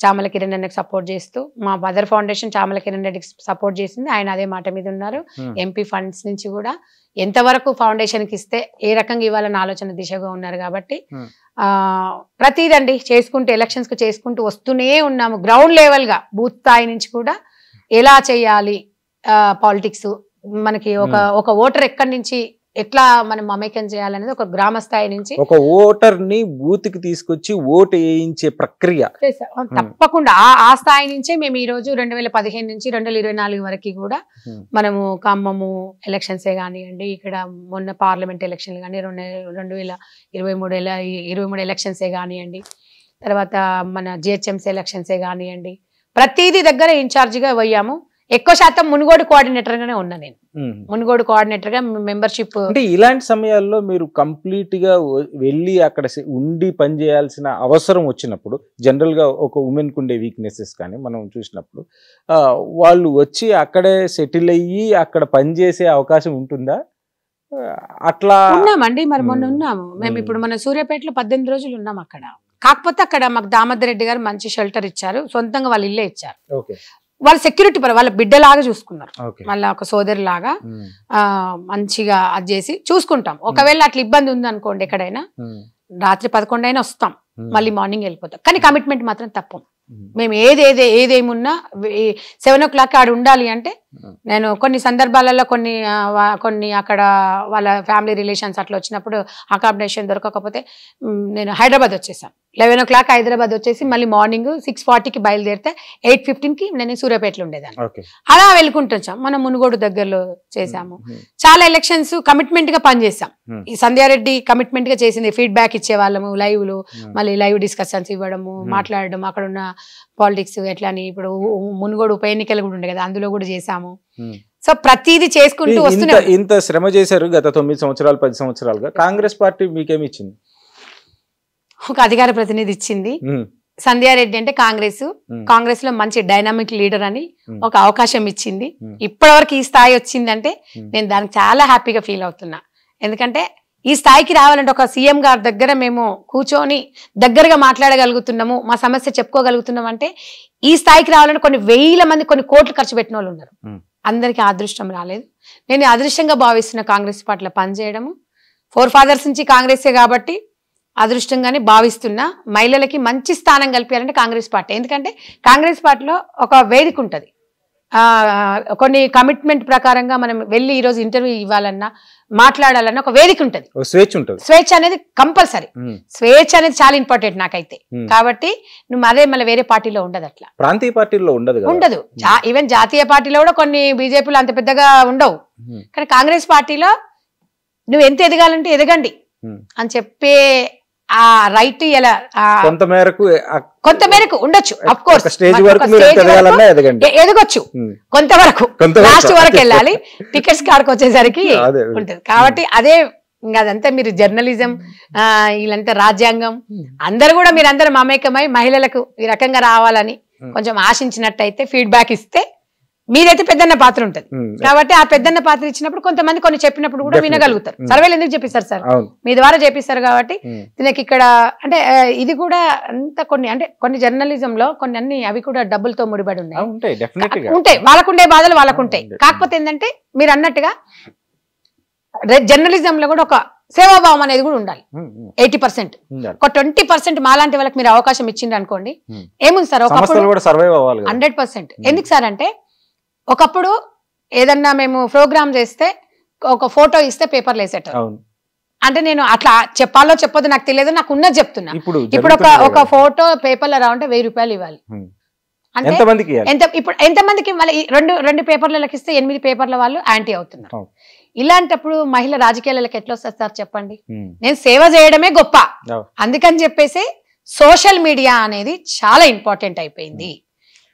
చామల కిరణ్ రెడ్డికి సపోర్ట్ చేస్తూ, మా మదర్ ఫౌండేషన్ చామల కిరణ్ రెడ్డికి సపోర్ట్ చేసింది. ఆయన అదే మాట మీద ఉన్నారు. ఎంపీ ఫండ్స్ నుంచి కూడా ఎంతవరకు ఫౌండేషన్కి ఇస్తే ఏ రకంగా ఇవ్వాలన్న ఆలోచన దిశగా ఉన్నారు. కాబట్టి ప్రతిదండి చేసుకుంటూ ఎలక్షన్స్కి చేసుకుంటూ వస్తూనే ఉన్నాము. గ్రౌండ్ లెవెల్గా బూత్ స్థాయి నుంచి కూడా ఎలా చేయాలి పాలిటిక్స్, మనకి ఒక ఓటర్ ఎక్కడి నుంచి ఎట్లా మనం మమేకం చేయాలనేది ఒక గ్రామ స్థాయి నుంచి ఒక ఓటర్ ని బూత్ కి తీసుకొచ్చి ఓటు వేయించే ప్రక్రియ తప్పకుండా ఆ స్థాయి నుంచే మేము ఈ రోజు 2015 నుంచి 2024 వరకు కూడా మనము ఖమ్మము ఎలక్షన్సే కానివ్వండి, ఇక్కడ మొన్న పార్లమెంట్ ఎలక్షన్లు కానీ 2023 ఎలక్షన్సే కానివ్వండి, తర్వాత మన జిహెచ్ఎంసీ ఎలక్షన్సే కానివ్వండి, ప్రతిదీ దగ్గర ఇన్ఛార్జిగా పోయాము. ఎక్కువ శాతం మునుగోడు కోఆర్డినేటర్ గానే ఉన్నా నేను. మునుగోడు కోఆర్డినేటర్ గా మెంబర్షిప్. అంటే ఇలాంటి సమయాల్లో మీరు కంప్లీట్ గా వెళ్ళి అక్కడ ఉండి పని చేయాల్సిన అవసరం వచ్చినప్పుడు, జనరల్ గా ఒక ఉమెన్ కు ఉండే వీక్నెసెస్ కానీ మనం చూసినప్పుడు వాళ్ళు వచ్చి అక్కడే సెటిల్ అయ్యి అక్కడ పనిచేసే అవకాశం ఉంటుందా? అట్లా ఉన్నామండి. మరి మొన్న ఉన్నాము మేము. ఇప్పుడు మన సూర్యాపేటలో 18 రోజులు ఉన్నాం అక్కడ. కాకపోతే అక్కడ మాకు దామోదర్ రెడ్డి గారు మంచి షెల్టర్ ఇచ్చారు, సొంతంగా వాళ్ళు ఇల్లే ఇచ్చారు. వాళ్ళ సెక్యూరిటీ వాళ్ళ బిడ్డలాగా చూసుకున్నారు, వాళ్ళ ఒక సోదరి లాగా మంచిగా అది చేసి చూసుకుంటాం. ఒకవేళ అట్లా ఇబ్బంది ఉంది అనుకోండి, ఎక్కడైనా రాత్రి 11 అయినా వస్తాం, మళ్ళీ మార్నింగ్ వెళ్ళిపోతాం. కానీ కమిట్మెంట్ మాత్రం తప్పం. మేము ఏదేమున్నా 7 o'clock ఆడ ఉండాలి అంటే, నేను కొన్ని సందర్భాలలో కొన్ని అక్కడ వాళ్ళ ఫ్యామిలీ రిలేషన్స్ అట్లా వచ్చినప్పుడు అకామిడేషన్ దొరకకపోతే నేను హైదరాబాద్ వచ్చేసాను. 11 o'clock హైదరాబాద్ వచ్చేసి మళ్ళీ మార్నింగ్ 6:40కి బయలుదేరితే 8:15కి నేను సూర్యాపేటలో ఉండేదాన్ని. అలా వెళ్ళుకుంటాం. మనం మునుగోడు దగ్గరలో చేసాము. చాలా ఎలక్షన్స్ కమిట్మెంట్ గా పనిచేసాం. ఈ సంధ్యారెడ్డి కమిట్మెంట్ గా చేసింది. ఫీడ్బ్యాక్ ఇచ్చేవాళ్ళము, లైవ్లు, మళ్ళీ లైవ్ డిస్కషన్స్ ఇవ్వడము, మాట్లాడడం, అక్కడ ఉన్న పాలిటిక్స్ ఎట్లా అని. ఇప్పుడు మునుగోడు ఉప ఎన్నికలు కూడా ఉండే కదా, అందులో కూడా చేసాము. సో ప్రతిదీ చేసుకుంటూ వస్తున్నా. ఇంత శ్రమ చేశారు గత 9 సంవత్సరాలు 10 సంవత్సరాలుగా. కాంగ్రెస్ పార్టీ మీకేమి ఇచ్చింది? ఒక అధికార ప్రతినిధి ఇచ్చింది. సంధ్యారెడ్డి అంటే కాంగ్రెస్ లో మంచి డైనామిక్ లీడర్ అని ఒక అవకాశం ఇచ్చింది. ఇప్పటివరకు ఈ స్థాయి వచ్చిందంటే నేను దానికి చాలా హ్యాపీగా ఫీల్ అవుతున్నా. ఎందుకంటే ఈ స్థాయికి రావాలంటే ఒక సీఎం గారి దగ్గర మేము కూర్చొని దగ్గరగా మాట్లాడగలుగుతున్నాము, మా సమస్య చెప్పుకోగలుగుతున్నాం అంటే, ఈ స్థాయికి రావాలంటే కొన్ని వేల మంది కొన్ని కోట్లు ఖర్చు పెట్టిన వాళ్ళు ఉన్నారు. అందరికీ అదృష్టం రాలేదు. నేను అదృష్టంగా భావిస్తున్న కాంగ్రెస్ పార్టీలో పనిచేయడము. 4 fathers నుంచి కాంగ్రెసే కాబట్టి అదృష్టంగానే భావిస్తున్నా. మహిళలకి మంచి స్థానం కల్పించాలంటే కాంగ్రెస్ పార్టీ. ఎందుకంటే కాంగ్రెస్ పార్టీలో ఒక వేదిక ఉంటుంది. కొన్ని కమిట్మెంట్ ప్రకారంగా మనం వెళ్ళి ఈరోజు ఇంటర్వ్యూ ఇవ్వాలన్నా, మాట్లాడాలన్నా ఒక వేదిక ఉంటుంది, స్వేచ్ఛ అనేది కంపల్సరీ. స్వేచ్ఛ అనేది చాలా ఇంపార్టెంట్ నాకైతే. కాబట్టి నువ్వు అదే మళ్ళీ వేరే పార్టీలో ఉండదు, అట్లా ప్రాంతీయ పార్టీలో ఉండదు. ఈవెన్ జాతీయ పార్టీలో కూడా కొన్ని బీజేపీలో అంత పెద్దగా ఉండవు. కానీ కాంగ్రెస్ పార్టీలో నువ్వు ఎంత ఎదగాలంటే ఎదగండి అని చెప్పే ఆ రైట్ ఇలా కొంతమేరకు ఉండొచ్చు. అఫ్ కోర్స్ ఎదగొచ్చు, కొంతవరకు లాస్ట్ వరకు వెళ్ళాలి. టికెట్స్ కాడికి వచ్చేసరికి ఉంటుంది. కాబట్టి అదే అదంతా మీరు జర్నలిజం, వీళ్ళంతా రాజ్యాంగం, అందరు కూడా మీరందరూ మమేకమై మహిళలకు ఈ రకంగా రావాలని కొంచెం ఆశించినట్టయితే ఫీడ్బ్యాక్ ఇస్తే మీరైతే పెద్దన్న పాత్ర ఉంటుంది. కాబట్టి ఆ పెద్దన్న పాత్ర ఇచ్చినప్పుడు కొంతమంది కొన్ని చెప్పినప్పుడు కూడా వినగలుగుతారు. సర్వేలు ఎందుకు చెప్పిస్తారు సార్? మీ ద్వారా చేపిస్తారు కాబట్టి దీనికి ఇక్కడ అంటే ఇది కూడా అంత కొన్ని జర్నలిజంలో కొన్ని అన్ని అవి కూడా డబ్బులతో ముడిపడి ఉంటాయి. వాళ్ళకుండే బాధలు వాళ్ళకుంటాయి. కాకపోతే ఏంటంటే మీరు అన్నట్టుగా జర్నలిజంలో కూడా ఒక సేవాభావం అనేది కూడా ఉండాలి. 80%, ఒక 20% మాలాంటి వాళ్ళకి మీరు అవకాశం ఇచ్చిండ్రు అనుకోండి, ఏముంది సార్ ఒకప్పుడు 100%. ఎందుకు సార్ అంటే, ఒకప్పుడు ఏదన్నా మేము ప్రోగ్రామ్ చేస్తే ఒక ఫోటో ఇస్తే పేపర్లు వేసేటారు. అంటే నేను అట్లా చెప్పాలో చెప్పొద్దు నాకు తెలియదు, నాకు ఉన్నది చెప్తున్నా. ఇప్పుడు ఒక ఫోటో పేపర్లో రావంటే 1000 రూపాయలు ఇవ్వాలి. అంటే ఇప్పుడు ఎంతమందికి మళ్ళీ రెండు పేపర్లకు ఇస్తే 8 పేపర్ల వాళ్ళు యాంటీ అవుతున్నారు. ఇలాంటప్పుడు మహిళ రాజకీయాలకు ఎట్లా వస్తారు సార్ చెప్పండి? నేను సేవ చేయడమే గొప్ప, అందుకని చెప్పేసి సోషల్ మీడియా అనేది చాలా ఇంపార్టెంట్ అయిపోయింది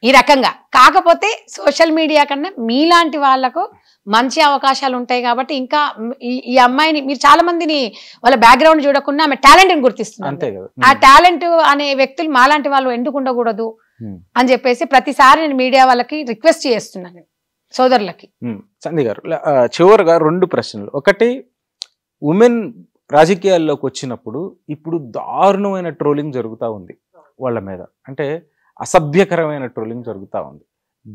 ఈ రకంగా. కాకపోతే సోషల్ మీడియా కన్నా మీలాంటి వాళ్లకు మంచి అవకాశాలు ఉంటాయి కాబట్టి ఇంకా ఈ అమ్మాయిని మీరు చాలా మందిని వాళ్ళ బ్యాక్గ్రౌండ్ చూడకుండా ఆమె టాలెంట్ ని గుర్తిస్తున్నారు. ఆ టాలెంట్ అనే వ్యక్తులు మాలాంటి వాళ్ళు ఎందుకు ఉండకూడదు అని చెప్పేసి ప్రతిసారి నేను మీడియా వాళ్ళకి రిక్వెస్ట్ చేస్తున్నాను, సోదరులకి. సంధ్య గారు, చివరిగా 2 ప్రశ్నలు. ఒకటి, ఉమెన్ రాజకీయాల్లోకి వచ్చినప్పుడు ఇప్పుడు దారుణమైన ట్రోలింగ్ జరుగుతూ ఉంది వాళ్ళ మీద. అంటే అసభ్యకరమైన ట్రోలింగ్ జరుగుతూ ఉంది.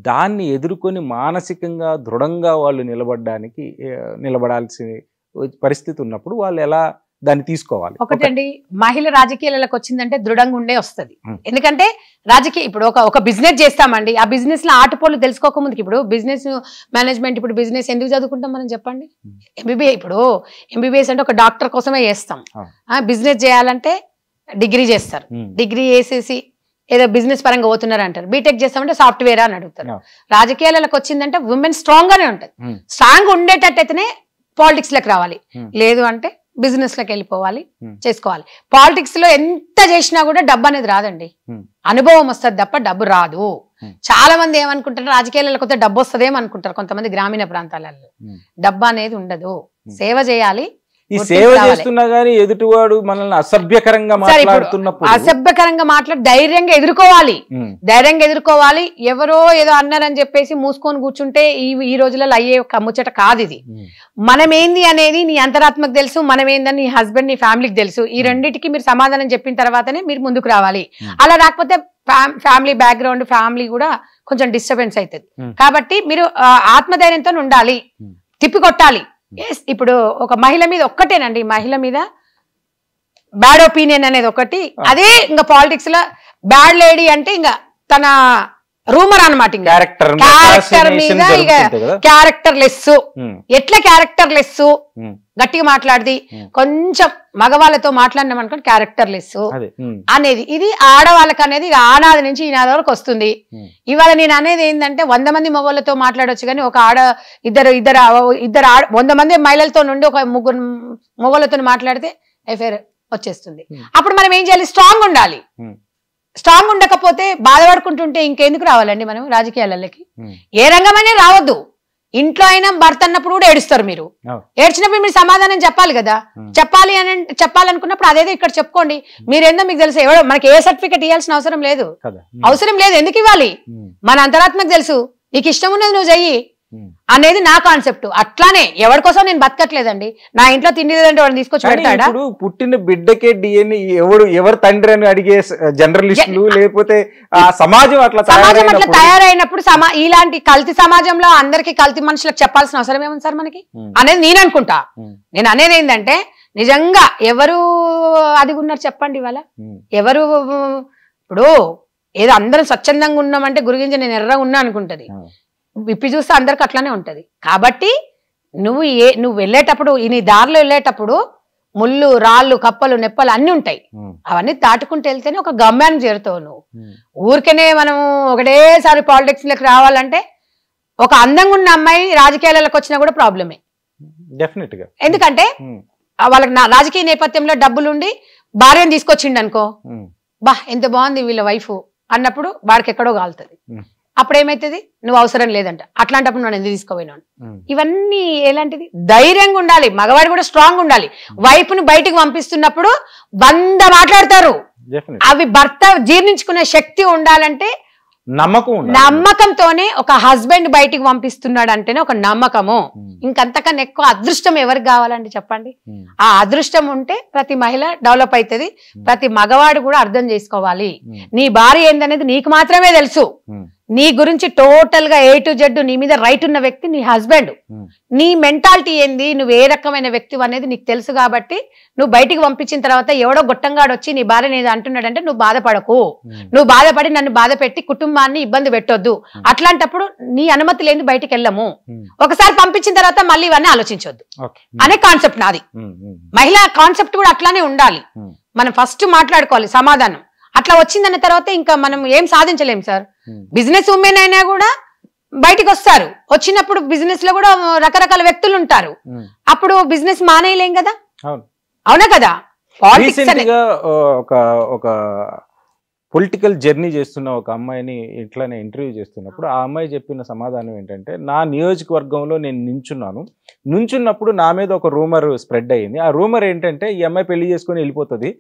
దాన్ని ఎదుర్కొని మానసికంగా దృఢంగా వాళ్ళు నిలబడాల్సిన పరిస్థితి ఉన్నప్పుడు వాళ్ళు ఎలా దాన్ని తీసుకోవాలి? ఒకటండి, మహిళ రాజకీయాలకు వచ్చిందంటే దృఢంగా ఉండే వస్తుంది. ఎందుకంటే రాజకీయ ఇప్పుడు ఒక బిజినెస్ చేస్తామండి, ఆ బిజినెస్ లో ఆటపోలు తెలుసుకోకముందుకు, ఇప్పుడు బిజినెస్ మేనేజ్మెంట్, ఇప్పుడు బిజినెస్ ఎందుకు చదువుకుంటాం మనం చెప్పండి? ఎంబీబీఎస్ అంటే ఒక డాక్టర్ కోసమే చేస్తాం. బిజినెస్ చేయాలంటే డిగ్రీ చేస్తారు, డిగ్రీ చేసేసి ఏదో బిజినెస్ పరంగా పోతున్నారు అంటారు. బీటెక్ చేస్తామంటే సాఫ్ట్వేర్ అని అడుగుతారు. రాజకీయాలకు వచ్చిందంటే ఉమెన్ స్ట్రాంగ్ గానే ఉంటుంది. స్ట్రాంగ్ ఉండేటట్టయితేనే పాలిటిక్స్ లకు రావాలి, లేదు అంటే బిజినెస్ లకు వెళ్ళిపోవాలి, చేసుకోవాలి. పాలిటిక్స్ లో ఎంత చేసినా కూడా డబ్బు అనేది రాదండి, అనుభవం వస్తుంది తప్ప డబ్బు రాదు. చాలా మంది ఏమనుకుంటారు, రాజకీయాలకు వస్తే డబ్బు వస్తుందేమో అనుకుంటారు కొంతమంది గ్రామీణ ప్రాంతాలలో. డబ్బు అనేది ఉండదు, సేవ చేయాలి. ఈ సేవ చేస్తున్నా గానీ ఎదుటివాడు మనల్ని అసభ్యకరంగా మాట్లాడుతున్నప్పుడు అసభ్యకరంగా ధైర్యంగా ఎదుర్కోవాలి. ఎవరో ఏదో అన్నారని చెప్పేసి మూసుకొని కూర్చుంటే ఈ రోజులలో అయ్యే ముచ్చట కాదు ఇది. మనమేంది అనేది నీ అంతరాత్మకు తెలుసు, మనమేందని నీ హస్బెండ్ నీ ఫ్యామిలీకి తెలుసు. ఈ రెండింటికి మీరు సమాధానం చెప్పిన తర్వాతనే మీరు ముందుకు రావాలి. అలా రాకపోతే ఫ్యామిలీ బ్యాక్గ్రౌండ్, ఫ్యామిలీ కూడా కొంచెం డిస్టర్బెన్స్ అవుతుంది. కాబట్టి మీరు ఆత్మధైర్యంతో ఉండాలి, తిప్పికొట్టాలి. ఇప్పుడు ఒక మహిళ మీద ఒక్కటేనండి, మహిళ మీద బ్యాడ్ ఒపీనియన్ అనేది ఒకటి. అదే ఇంకా పాలిటిక్స్ లో బ్యాడ్ లేడీ అంటే ఇంకా తన రూమర్ అనమాట. క్యారెక్టర్ మీద ఇక క్యారెక్టర్ లెస్. ఎట్లా క్యారెక్టర్ లెస్? గట్టిగా మాట్లాడిది, కొంచెం మగవాళ్ళతో మాట్లాడినాం అనుకోండి క్యారెక్టర్ లెస్ అనేది. ఇది ఆడవాళ్ళకి అనేది ఆనాది నుంచి ఈనాది వరకు వస్తుంది. ఇవాళ నేను అనేది ఏంటంటే 100 మంది మగవాళ్ళతో మాట్లాడొచ్చు, కానీ ఒక ఇద్దరు 100 మంది మహిళలతో నుండి ఒక 3 మగవాళ్ళతో మాట్లాడితే ఎఫ్ఐఆర్ వచ్చేస్తుంది. అప్పుడు మనం ఏం చేయాలి? స్ట్రాంగ్ ఉండాలి. స్ట్రాంగ్ ఉండకపోతే బాధపడుకుంటుంటే ఇంకెందుకు రావాలండి మనం రాజకీయాలకి? ఏ రంగమైనా రావద్దు. ఇంట్లో అయినా భర్త అన్నప్పుడు కూడా ఏడుస్తారు. మీరు ఏడ్చినప్పుడు మీరు సమాధానం చెప్పాలి కదా. చెప్పాలనుకున్నప్పుడు అదేదో ఇక్కడ చెప్పుకోండి. మీరేందో మీకు తెలుసు, ఎవడో మనకి ఏ సర్టిఫికెట్ ఇవ్వాల్సిన అవసరం లేదు. ఎందుకు ఇవ్వాలి? మన అంతరాత్మకు తెలుసు. నీకు ఇష్టం ఉన్నది నువ్వు చెయ్యి అనేది నా కాన్సెప్ట్. అట్లానే ఎవరి కోసం నేను బతకట్లేదండి. నా ఇంట్లో తిండి లేదంటే వాడిని తీసుకొచ్చి పెడతాడా? పుట్టిన బిడ్డకే డిఎన్ఏ ఎవరు తండ్రి అని అడిగే జర్నలిస్టులు, లేకపోతే సమాజం అట్లా తయారైనప్పుడు ఇలాంటి కల్తీ సమాజంలో అందరికి కల్తీ మనుషులకు చెప్పాల్సిన అవసరం ఏముంది సార్ మనకి అనేది నేను అనుకుంటా. నేను అనేది ఏంటంటే నిజంగా ఎవరు అది ఉన్నారు చెప్పండి. ఇవాళ ఎవరు ఇప్పుడు ఏదో అందరం స్వచ్ఛందంగా ఉన్నామంటే గురించి నేను ఎర్రగా ఉన్నా అనుకుంటది. విప్పి చూస్తే అందరికి అట్లానే ఉంటది. కాబట్టి నువ్వు వెళ్ళేటప్పుడు, నీ దారిలో వెళ్ళేటప్పుడు ముళ్ళు, రాళ్ళు, కప్పలు, నెప్పలు అన్ని ఉంటాయి. అవన్నీ దాటుకుంటూ వెళ్తేనే ఒక గమ్యాన్ని చేరుతావు. నువ్వు ఊరికనే మనం ఒకటేసారి పాలిటిక్స్ లోకి రావాలంటే, ఒక అందంగా ఉన్న అమ్మాయి రాజకీయాలకు వచ్చినా కూడా ప్రాబ్లమే డెఫినెట్ గా. ఎందుకంటే వాళ్ళకి రాజకీయ నేపథ్యంలో డబ్బులుండి భార్యను తీసుకొచ్చిండు అనుకో, బా ఎంత బాగుంది వీళ్ళ వైఫ్ అన్నప్పుడు వాడికి ఎక్కడో కాలుతుంది. అప్పుడు ఏమైతుంది? నువ్వు అవసరం లేదంట. అట్లాంటప్పుడు నన్ను ఎందుకు తీసుకోపోయినాను? ఇవన్నీ ఎలాంటిది? ధైర్యంగా ఉండాలి. మగవాడు కూడా స్ట్రాంగ్ ఉండాలి. వైఫ్ ను బయటికి పంపిస్తున్నప్పుడు 100 మాట్లాడతారు. అవి భర్త జీర్ణించుకునే శక్తి ఉండాలంటే నమ్మకంతోనే ఒక హస్బెండ్ బయటికి పంపిస్తున్నాడు అంటేనే ఒక నమ్మకము. ఇంకంతకన్నా ఎక్కువ అదృష్టం ఎవరికి కావాలండి చెప్పండి? ఆ అదృష్టం ఉంటే ప్రతి మహిళ డెవలప్ అవుతుంది. ప్రతి మగవాడు కూడా అర్థం చేసుకోవాలి. నీ భార్య ఏందనేది నీకు మాత్రమే తెలుసు. నీ గురించి టోటల్ గా A to Z నీ మీద రైట్ ఉన్న వ్యక్తి నీ హస్బెండ్. నీ మెంటాలిటీ ఏంది, నువ్వు ఏ రకమైన వ్యక్తి అనేది నీకు తెలుసు. కాబట్టి నువ్వు బయటికి పంపించిన తర్వాత ఎవడో గొట్టంగాడు వచ్చి నీ భార్య అనేది అంటున్నాడంటే నువ్వు బాధపడకు. నువ్వు బాధపడి నన్ను బాధ పెట్టి కుటుంబాన్ని ఇబ్బంది పెట్టొద్దు. అట్లాంటప్పుడు నీ అనుమతి లేని బయటికి వెళ్ళము. ఒకసారి పంపించిన తర్వాత మళ్ళీ ఇవన్నీ ఆలోచించొద్దు అనే కాన్సెప్ట్ నాది. మహిళా కాన్సెప్ట్ కూడా అట్లానే ఉండాలి. మనం ఫస్ట్ మాట్లాడుకోవాలి సమాధానం. అట్లా వచ్చిందన్న తర్వాత ఇంకా మనం ఏం సాధించలేం సార్. బిజినెస్ ఉమెన్ అయినా కూడా బయటికి వస్తారు. వచ్చినప్పుడు బిజినెస్ లో కూడా రకరకాల వ్యక్తులు ఉంటారు. అప్పుడు బిజినెస్ మానేయలేం కదా. అవునా కదా? ఒక పొలిటికల్ జర్నీ చేస్తున్న ఒక అమ్మాయిని ఇట్లానే ఇంటర్వ్యూ చేస్తున్నప్పుడు ఆ అమ్మాయి చెప్పిన సమాధానం ఏంటంటే, నా నియోజకవర్గంలో నేను నుంచున్నప్పుడు నా మీద ఒక రూమర్ స్ప్రెడ్ అయ్యింది. ఆ రూమర్ ఏంటంటే, ఈ అమ్మాయి పెళ్లి చేసుకుని వెళ్ళిపోతుంది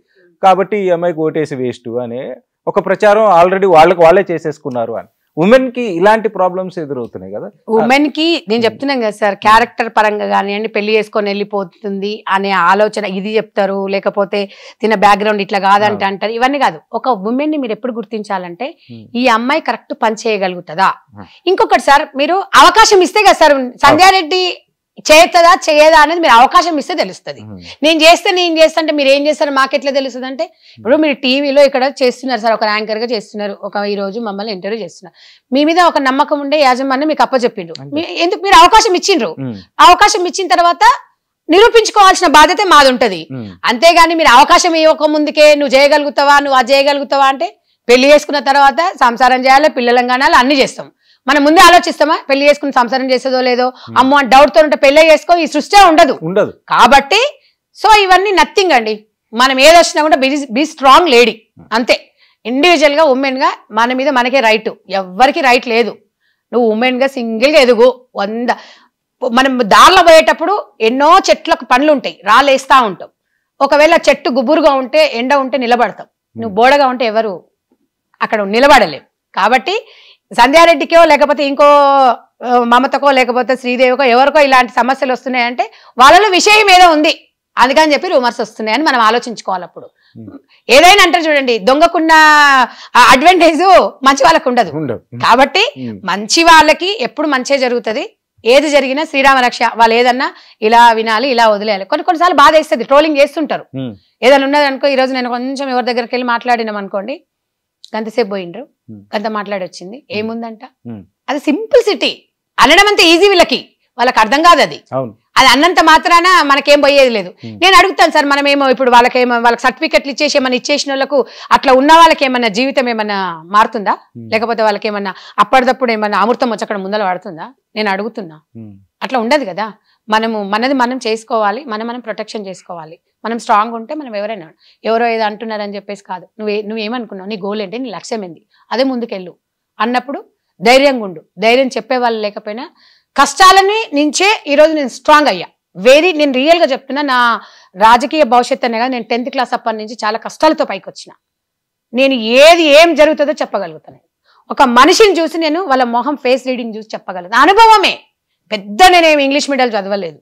కాబట్టి ఈ అమ్మాయికి ఓటేసి వేస్ట్ అనే ఒక ప్రచారం ఆల్రెడీ వాళ్ళే చేసేసుకున్నారు అని. ఉమెన్ కి ఇలాంటి ప్రాబ్లమ్స్ ఎదురవుతున్నాయి కదా. ఉమెన్ కి నేను చెప్తున్నాను కదా సార్, క్యారెక్టర్ పరంగా కానివ్వండి, పెళ్లి చేసుకొని వెళ్ళిపోతుంది అనే ఆలోచన ఇది చెప్తారు, లేకపోతే తిన బ్యాక్గ్రౌండ్ ఇట్లా కాదంటే అంటారు. ఇవన్నీ కాదు. ఒక ఉమెన్ ని మీరు ఎప్పుడు గుర్తించాలంటే ఈ అమ్మాయి కరెక్ట్ పని చేయగలుగుతుందా. ఇంకొకటి సార్, మీరు అవకాశం ఇస్తే కదా సార్, సంధ్యారెడ్డి చేస్తుందా చేయదా అనేది మీరు అవకాశం ఇస్తే తెలుస్తుంది. నేను చేస్తా అంటే మీరు ఏం చేస్తారు మాకెట్లా తెలుస్తుంది అంటే, ఇప్పుడు మీరు టీవీలో ఇక్కడ చేస్తున్నారు సార్, ఒక యాంకర్ గా చేస్తున్నారు, ఈ రోజు మమ్మల్ని ఇంటర్వ్యూ చేస్తున్నారు, మీ మీద ఒక నమ్మకం ఉండే యాజమాన్యం మీకు అప్పచెప్పిండ్రు, ఎందుకు మీరు అవకాశం ఇచ్చిండ్రు, అవకాశం ఇచ్చిన తర్వాత నిరూపించుకోవాల్సిన బాధ్యత మాది ఉంటది. అంతేగాని మీరు అవకాశం ఇవ్వక ముందుకే నువ్వు చేయగలుగుతావా, నువ్వు అది చేయగలుగుతావా అంటే, పెళ్లి చేసుకున్న తర్వాత సంసారం చేయాలి, పిల్లలను కనాలి, అన్ని చేస్తాం. మనం ముందే ఆలోచిస్తామా పెళ్లి చేసుకుని సంసారం చేసేదో లేదో, అమ్మో అని డౌట్ తో ఉంటే పెళ్లి చేసుకో, ఈ సృష్టి ఉండదు. కాబట్టి సో ఇవన్నీ నథింగ్ అండి. మనం ఏదొచ్చినా కూడా బీ స్ట్రాంగ్ లేడీ అంతే. ఇండివిజువల్ గా ఉమెన్ గా మన మీద మనకే రైట్, ఎవ్వరికి రైట్ లేదు. నువ్వు ఉమెన్ గా సింగిల్ గా ఎదుగు. మనం దారిలో పోయేటప్పుడు ఎన్నో చెట్లకు పండ్లు ఉంటాయి, రాళ్ళేస్తా ఉంటాం. ఒకవేళ చెట్టు గుబురుగా ఉంటే, ఎండ ఉంటే నిలబడతాం. నువ్వు బోడగా ఉంటే ఎవరు అక్కడ నిలబడలేవు. కాబట్టి సంధ్యారెడ్డికో లేకపోతే ఇంకో మమతకో లేకపోతే శ్రీదేవికో ఎవరికో ఇలాంటి సమస్యలు వస్తున్నాయంటే వాళ్ళలో విషయం ఏదో ఉంది, అందుకని చెప్పి రూమర్స్ వస్తున్నాయని మనం ఆలోచించుకోవాలి. అప్పుడు ఏదైనా అంటారు చూడండి, దొంగకున్న అడ్వాంటేజ్ మంచి వాళ్ళకు ఉండదు. కాబట్టి మంచి వాళ్ళకి ఎప్పుడు మంచే జరుగుతుంది. ఏది జరిగినా శ్రీరామ రక్ష. వాళ్ళు ఏదన్నా ఇలా వినాలి, ఇలా వదిలేయాలి. కొన్నిసార్లు బాధ వేస్తుంది, ట్రోలింగ్ చేస్తుంటారు. ఏదైనా ఉన్నది అనుకో, ఈ రోజు నేను కొంచెం ఎవరి దగ్గరికి వెళ్ళి మాట్లాడినాం అనుకోండి, గంతసేపు పోయిండ్రు, గంత మాట్లాడి వచ్చింది, ఏముందంట. అది సింప్లిసిటీ అనడం అంత ఈజీ, వాళ్ళకి అర్థం కాదు అది. అది అన్నంత మాత్రాన మనకేం పోయేది లేదు. నేను అడుగుతాను సార్, మనమేమో ఇప్పుడు వాళ్ళకి సర్టిఫికెట్లు ఇచ్చేసి ఏమన్నా ఇచ్చేసిన వాళ్ళకు అట్లా ఉన్న వాళ్ళకి ఏమన్నా జీవితం ఏమన్నా మారుతుందా, లేకపోతే వాళ్ళకి ఏమన్నా అప్పటిదప్పుడు ఏమన్నా అమృతం వచ్చి అక్కడ ముందర పడుతుందా? నేను అడుగుతున్నా. అట్లా ఉండదు కదా. మనది మనం చేసుకోవాలి, మనం ప్రొటెక్షన్ చేసుకోవాలి. మనం స్ట్రాంగ్ ఉంటే మనం ఎవరో ఏదో అంటున్నారని చెప్పేసి కాదు. నువ్వేమనుకున్నావు, నీ గోల్ ఏంటి, నీ లక్ష్యం ఏంది, అదే ముందుకెళ్ళు అన్నప్పుడు ధైర్యంగా ఉండు. ధైర్యం చెప్పే వాళ్ళు లేకపోయినా కష్టాలని నుంచే ఈరోజు నేను స్ట్రాంగ్ అయ్యా. నేను రియల్ గా చెప్తున్నా, నా రాజకీయ భవిష్యత్తు అనే కదా, నేను 10th క్లాస్ అప్పటి నుంచి చాలా కష్టాలతో పైకి వచ్చిన. నేను ఏం జరుగుతుందో చెప్పగలుగుతాను. ఒక మనిషిని చూసి నేను వాళ్ళ మొహం ఫేస్ రీడింగ్ చూసి చెప్పగలుగుతాను. అనుభవమే. పెద్ద నేనేమి ఇంగ్లీష్ మీడియం చదవలేదు.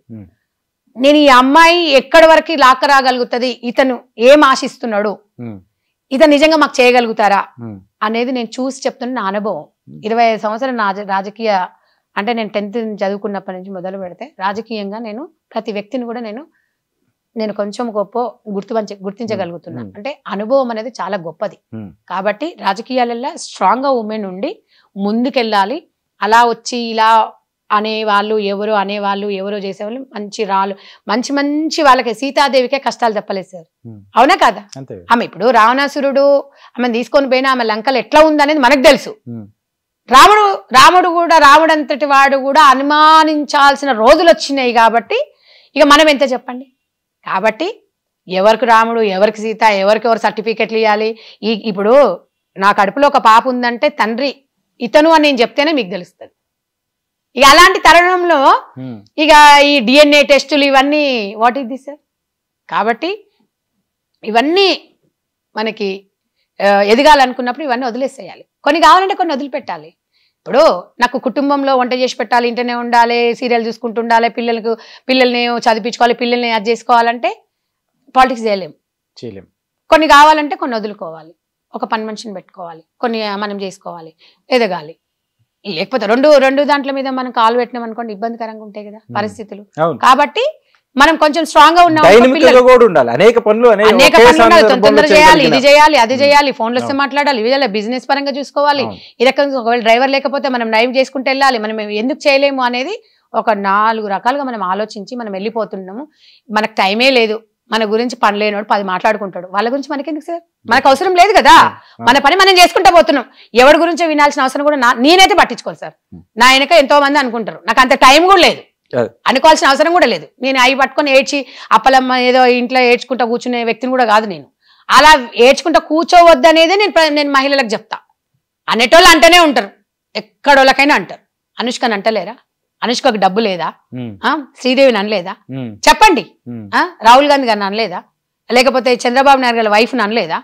నేను ఈ అమ్మాయి ఎక్కడి వరకు లాక్క రాగలుగుతుంది, ఇతను ఏం ఆశిస్తున్నాడు, ఇతను నిజంగా మాకు చేయగలుగుతారా అనేది నేను చూసి చెప్తున్నా. నా అనుభవం 25 సంవత్సరాలు రాజకీయ అంటే నేను 10th చదువుకున్నప్పటి నుంచి మొదలు పెడితే రాజకీయంగా నేను ప్రతి వ్యక్తిని కూడా నేను కొంచెం గొప్ప గుర్తించగలుగుతున్నా. అంటే అనుభవం అనేది చాలా గొప్పది. కాబట్టి రాజకీయాలలో స్ట్రాంగ్ గా ఉమెన్ ఉండి ముందుకెళ్ళాలి. అలా వచ్చి ఇలా అనేవాళ్ళు ఎవరో చేసేవాళ్ళు మంచి వాళ్ళకి రామదేవికే కష్టాలు తప్పలేదు సార్. అవునా కాదా? ఆమె ఇప్పుడు రావణాసురుడు ఆమె తీసుకొని పోయినా ఆమె లంకలు ఎట్లా ఉందనేది మనకు తెలుసు. రాముడు అంతటి వాడు కూడా అనుమానించాల్సిన రోజులు వచ్చినాయి. కాబట్టి ఇక మనం ఎంత చెప్పండి. కాబట్టి ఎవరికి రాముడు, ఎవరికి సీత, ఎవరు సర్టిఫికెట్లు ఇవ్వాలి. ఇప్పుడు నా కడుపులో ఒక పాప ఉందంటే తండ్రి ఇతను అని నేను చెప్తేనే మీకు తెలుస్తుంది. ఇక అలాంటి తరుణంలో ఇక ఈ DNA టెస్టులు ఇవన్నీ వాట్ ఈస్ దిస్ సార్. కాబట్టి ఇవన్నీ మనకి ఎదగాలనుకున్నప్పుడు ఇవన్నీ వదిలేసేయాలి. కొన్ని కావాలంటే కొన్ని వదిలిపెట్టాలి. ఇప్పుడు నాకు కుటుంబంలో వంట చేసి పెట్టాలి, ఇంటనే ఉండాలి, సీరియల్ చూసుకుంటూ ఉండాలి, పిల్లల్ని చదివించుకోవాలి, పిల్లల్ని అది చేసుకోవాలంటే పాలిటిక్స్ చేయలేము. కొన్ని కావాలంటే కొన్ని వదులుకోవాలి, ఒక పని మనిషిని పెట్టుకోవాలి, కొన్ని మనం చేసుకోవాలి, ఎదగాలి. లేకపోతే రెండు దాంట్ల మీద మనం కాలు పెట్టినాం అనుకోండి ఇబ్బందికరంగా ఉంటాయి కదా పరిస్థితులు. కాబట్టి మనం కొంచెం స్ట్రాంగ్ గా ఉన్నాం. అనేక పనులు తొందర చేయాలి, ఇది చేయాలి, అది చేయాలి, ఫోన్లు వస్తే మాట్లాడాలి, ఇవి బిజినెస్ పరంగా చూసుకోవాలి. ఈ రకంగా ఒకవేళ డ్రైవర్ లేకపోతే మనం డ్రైవ్ చేసుకుంటూ వెళ్ళాలి. మనం ఎందుకు చేయలేము అనేది ఒక 4 రకాలుగా మనం ఆలోచించి మనం వెళ్ళిపోతున్నాము. మనకు టైమే లేదు. మన గురించి పని లేనోడు 10 మాట్లాడుకుంటాడు. వాళ్ళ గురించి మనకెందుకు సార్? మనకు అవసరం లేదు కదా. మన పని మనం చేసుకుంటా పోతున్నాం. ఎవరి గురించి వినాల్సిన అవసరం కూడా నేనైతే పట్టించుకోను సార్. నా వెనక ఎంతో మంది అనుకుంటారు. నాకు అంత టైం కూడా లేదు, అనుకోవాల్సిన అవసరం కూడా లేదు. నేను అవి పట్టుకొని ఏడ్చి అప్పలమ్మ ఏదో ఇంట్లో ఏడ్చుకుంటా కూర్చునే వ్యక్తిని కూడా కాదు నేను. అలా ఏడ్చుకుంటా కూర్చోవద్దు అనేది నేను మహిళలకు చెప్తా. అనేటోళ్ళు అంటేనే ఉంటారు, ఎక్కడోళ్ళకైనా అంటారు. అనుష్కని అంటలేరా? అనుష్కకు డబ్బు లేదా? శ్రీదేవిని అనలేదా? చెప్పండి. రాహుల్ గాంధీ గారిని అనలేదా? లేకపోతే చంద్రబాబు నాయుడు గారి వైఫ్ని అనలేదా?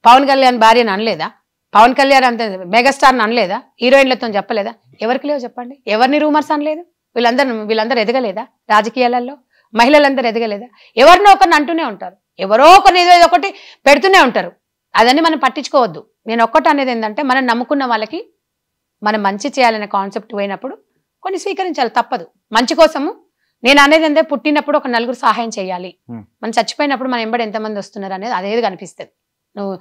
పవన్ కళ్యాణ్ భార్యని అనలేదా? పవన్ కళ్యాణ్ అంత మెగాస్టార్ అనలేదా? హీరోయిన్లతో చెప్పలేదా? ఎవరికి లేవు చెప్పండి? ఎవరిని రూమర్స్ అనలేదు? వీళ్ళందరూ ఎదగలేదా రాజకీయాలలో? మహిళలందరూ ఎదగలేదా? ఎవరినో ఒకరిని అంటూనే ఉంటారు, ఎవరో ఒకరిని ఏదో ఒకటి పెడుతూనే ఉంటారు. అదన్నీ మనం పట్టించుకోవద్దు. నేను ఒక్కటి అనేది ఏంటంటే, మనం నమ్ముకున్న వాళ్ళకి మనం మంచి చేయాలనే కాన్సెప్ట్ పోయినప్పుడు కొన్ని స్వీకరించాలి, తప్పదు. మంచి కోసము నేను అనేది అంటే, పుట్టినప్పుడు ఒక నలుగురు సహాయం చేయాలి, మనం చచ్చిపోయినప్పుడు మన ఎంబడి ఎంతమంది వస్తున్నారు అనేది అదేది కనిపిస్తుంది. నువ్వు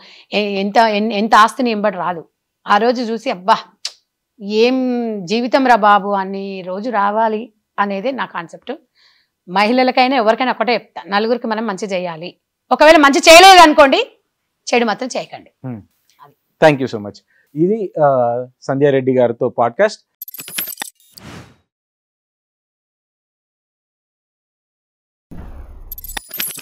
ఎంత ఆస్తిని ఎంబడి రాదు. ఆ రోజు చూసి అబ్బా ఏం జీవితం రా బాబు అని రోజు రావాలి అనేది నా కాన్సెప్ట్. మహిళలకైనా ఎవరికైనా ఒకటే చెప్తా, నలుగురికి మనం మంచి చేయాలి. ఒకవేళ మంచి చేయలేదు అనుకోండి, చెడు మాత్రం చేయకండి. Thank you so much. ఇది సంధ్యారెడ్డి గారితో పాడ్కాస్ట్.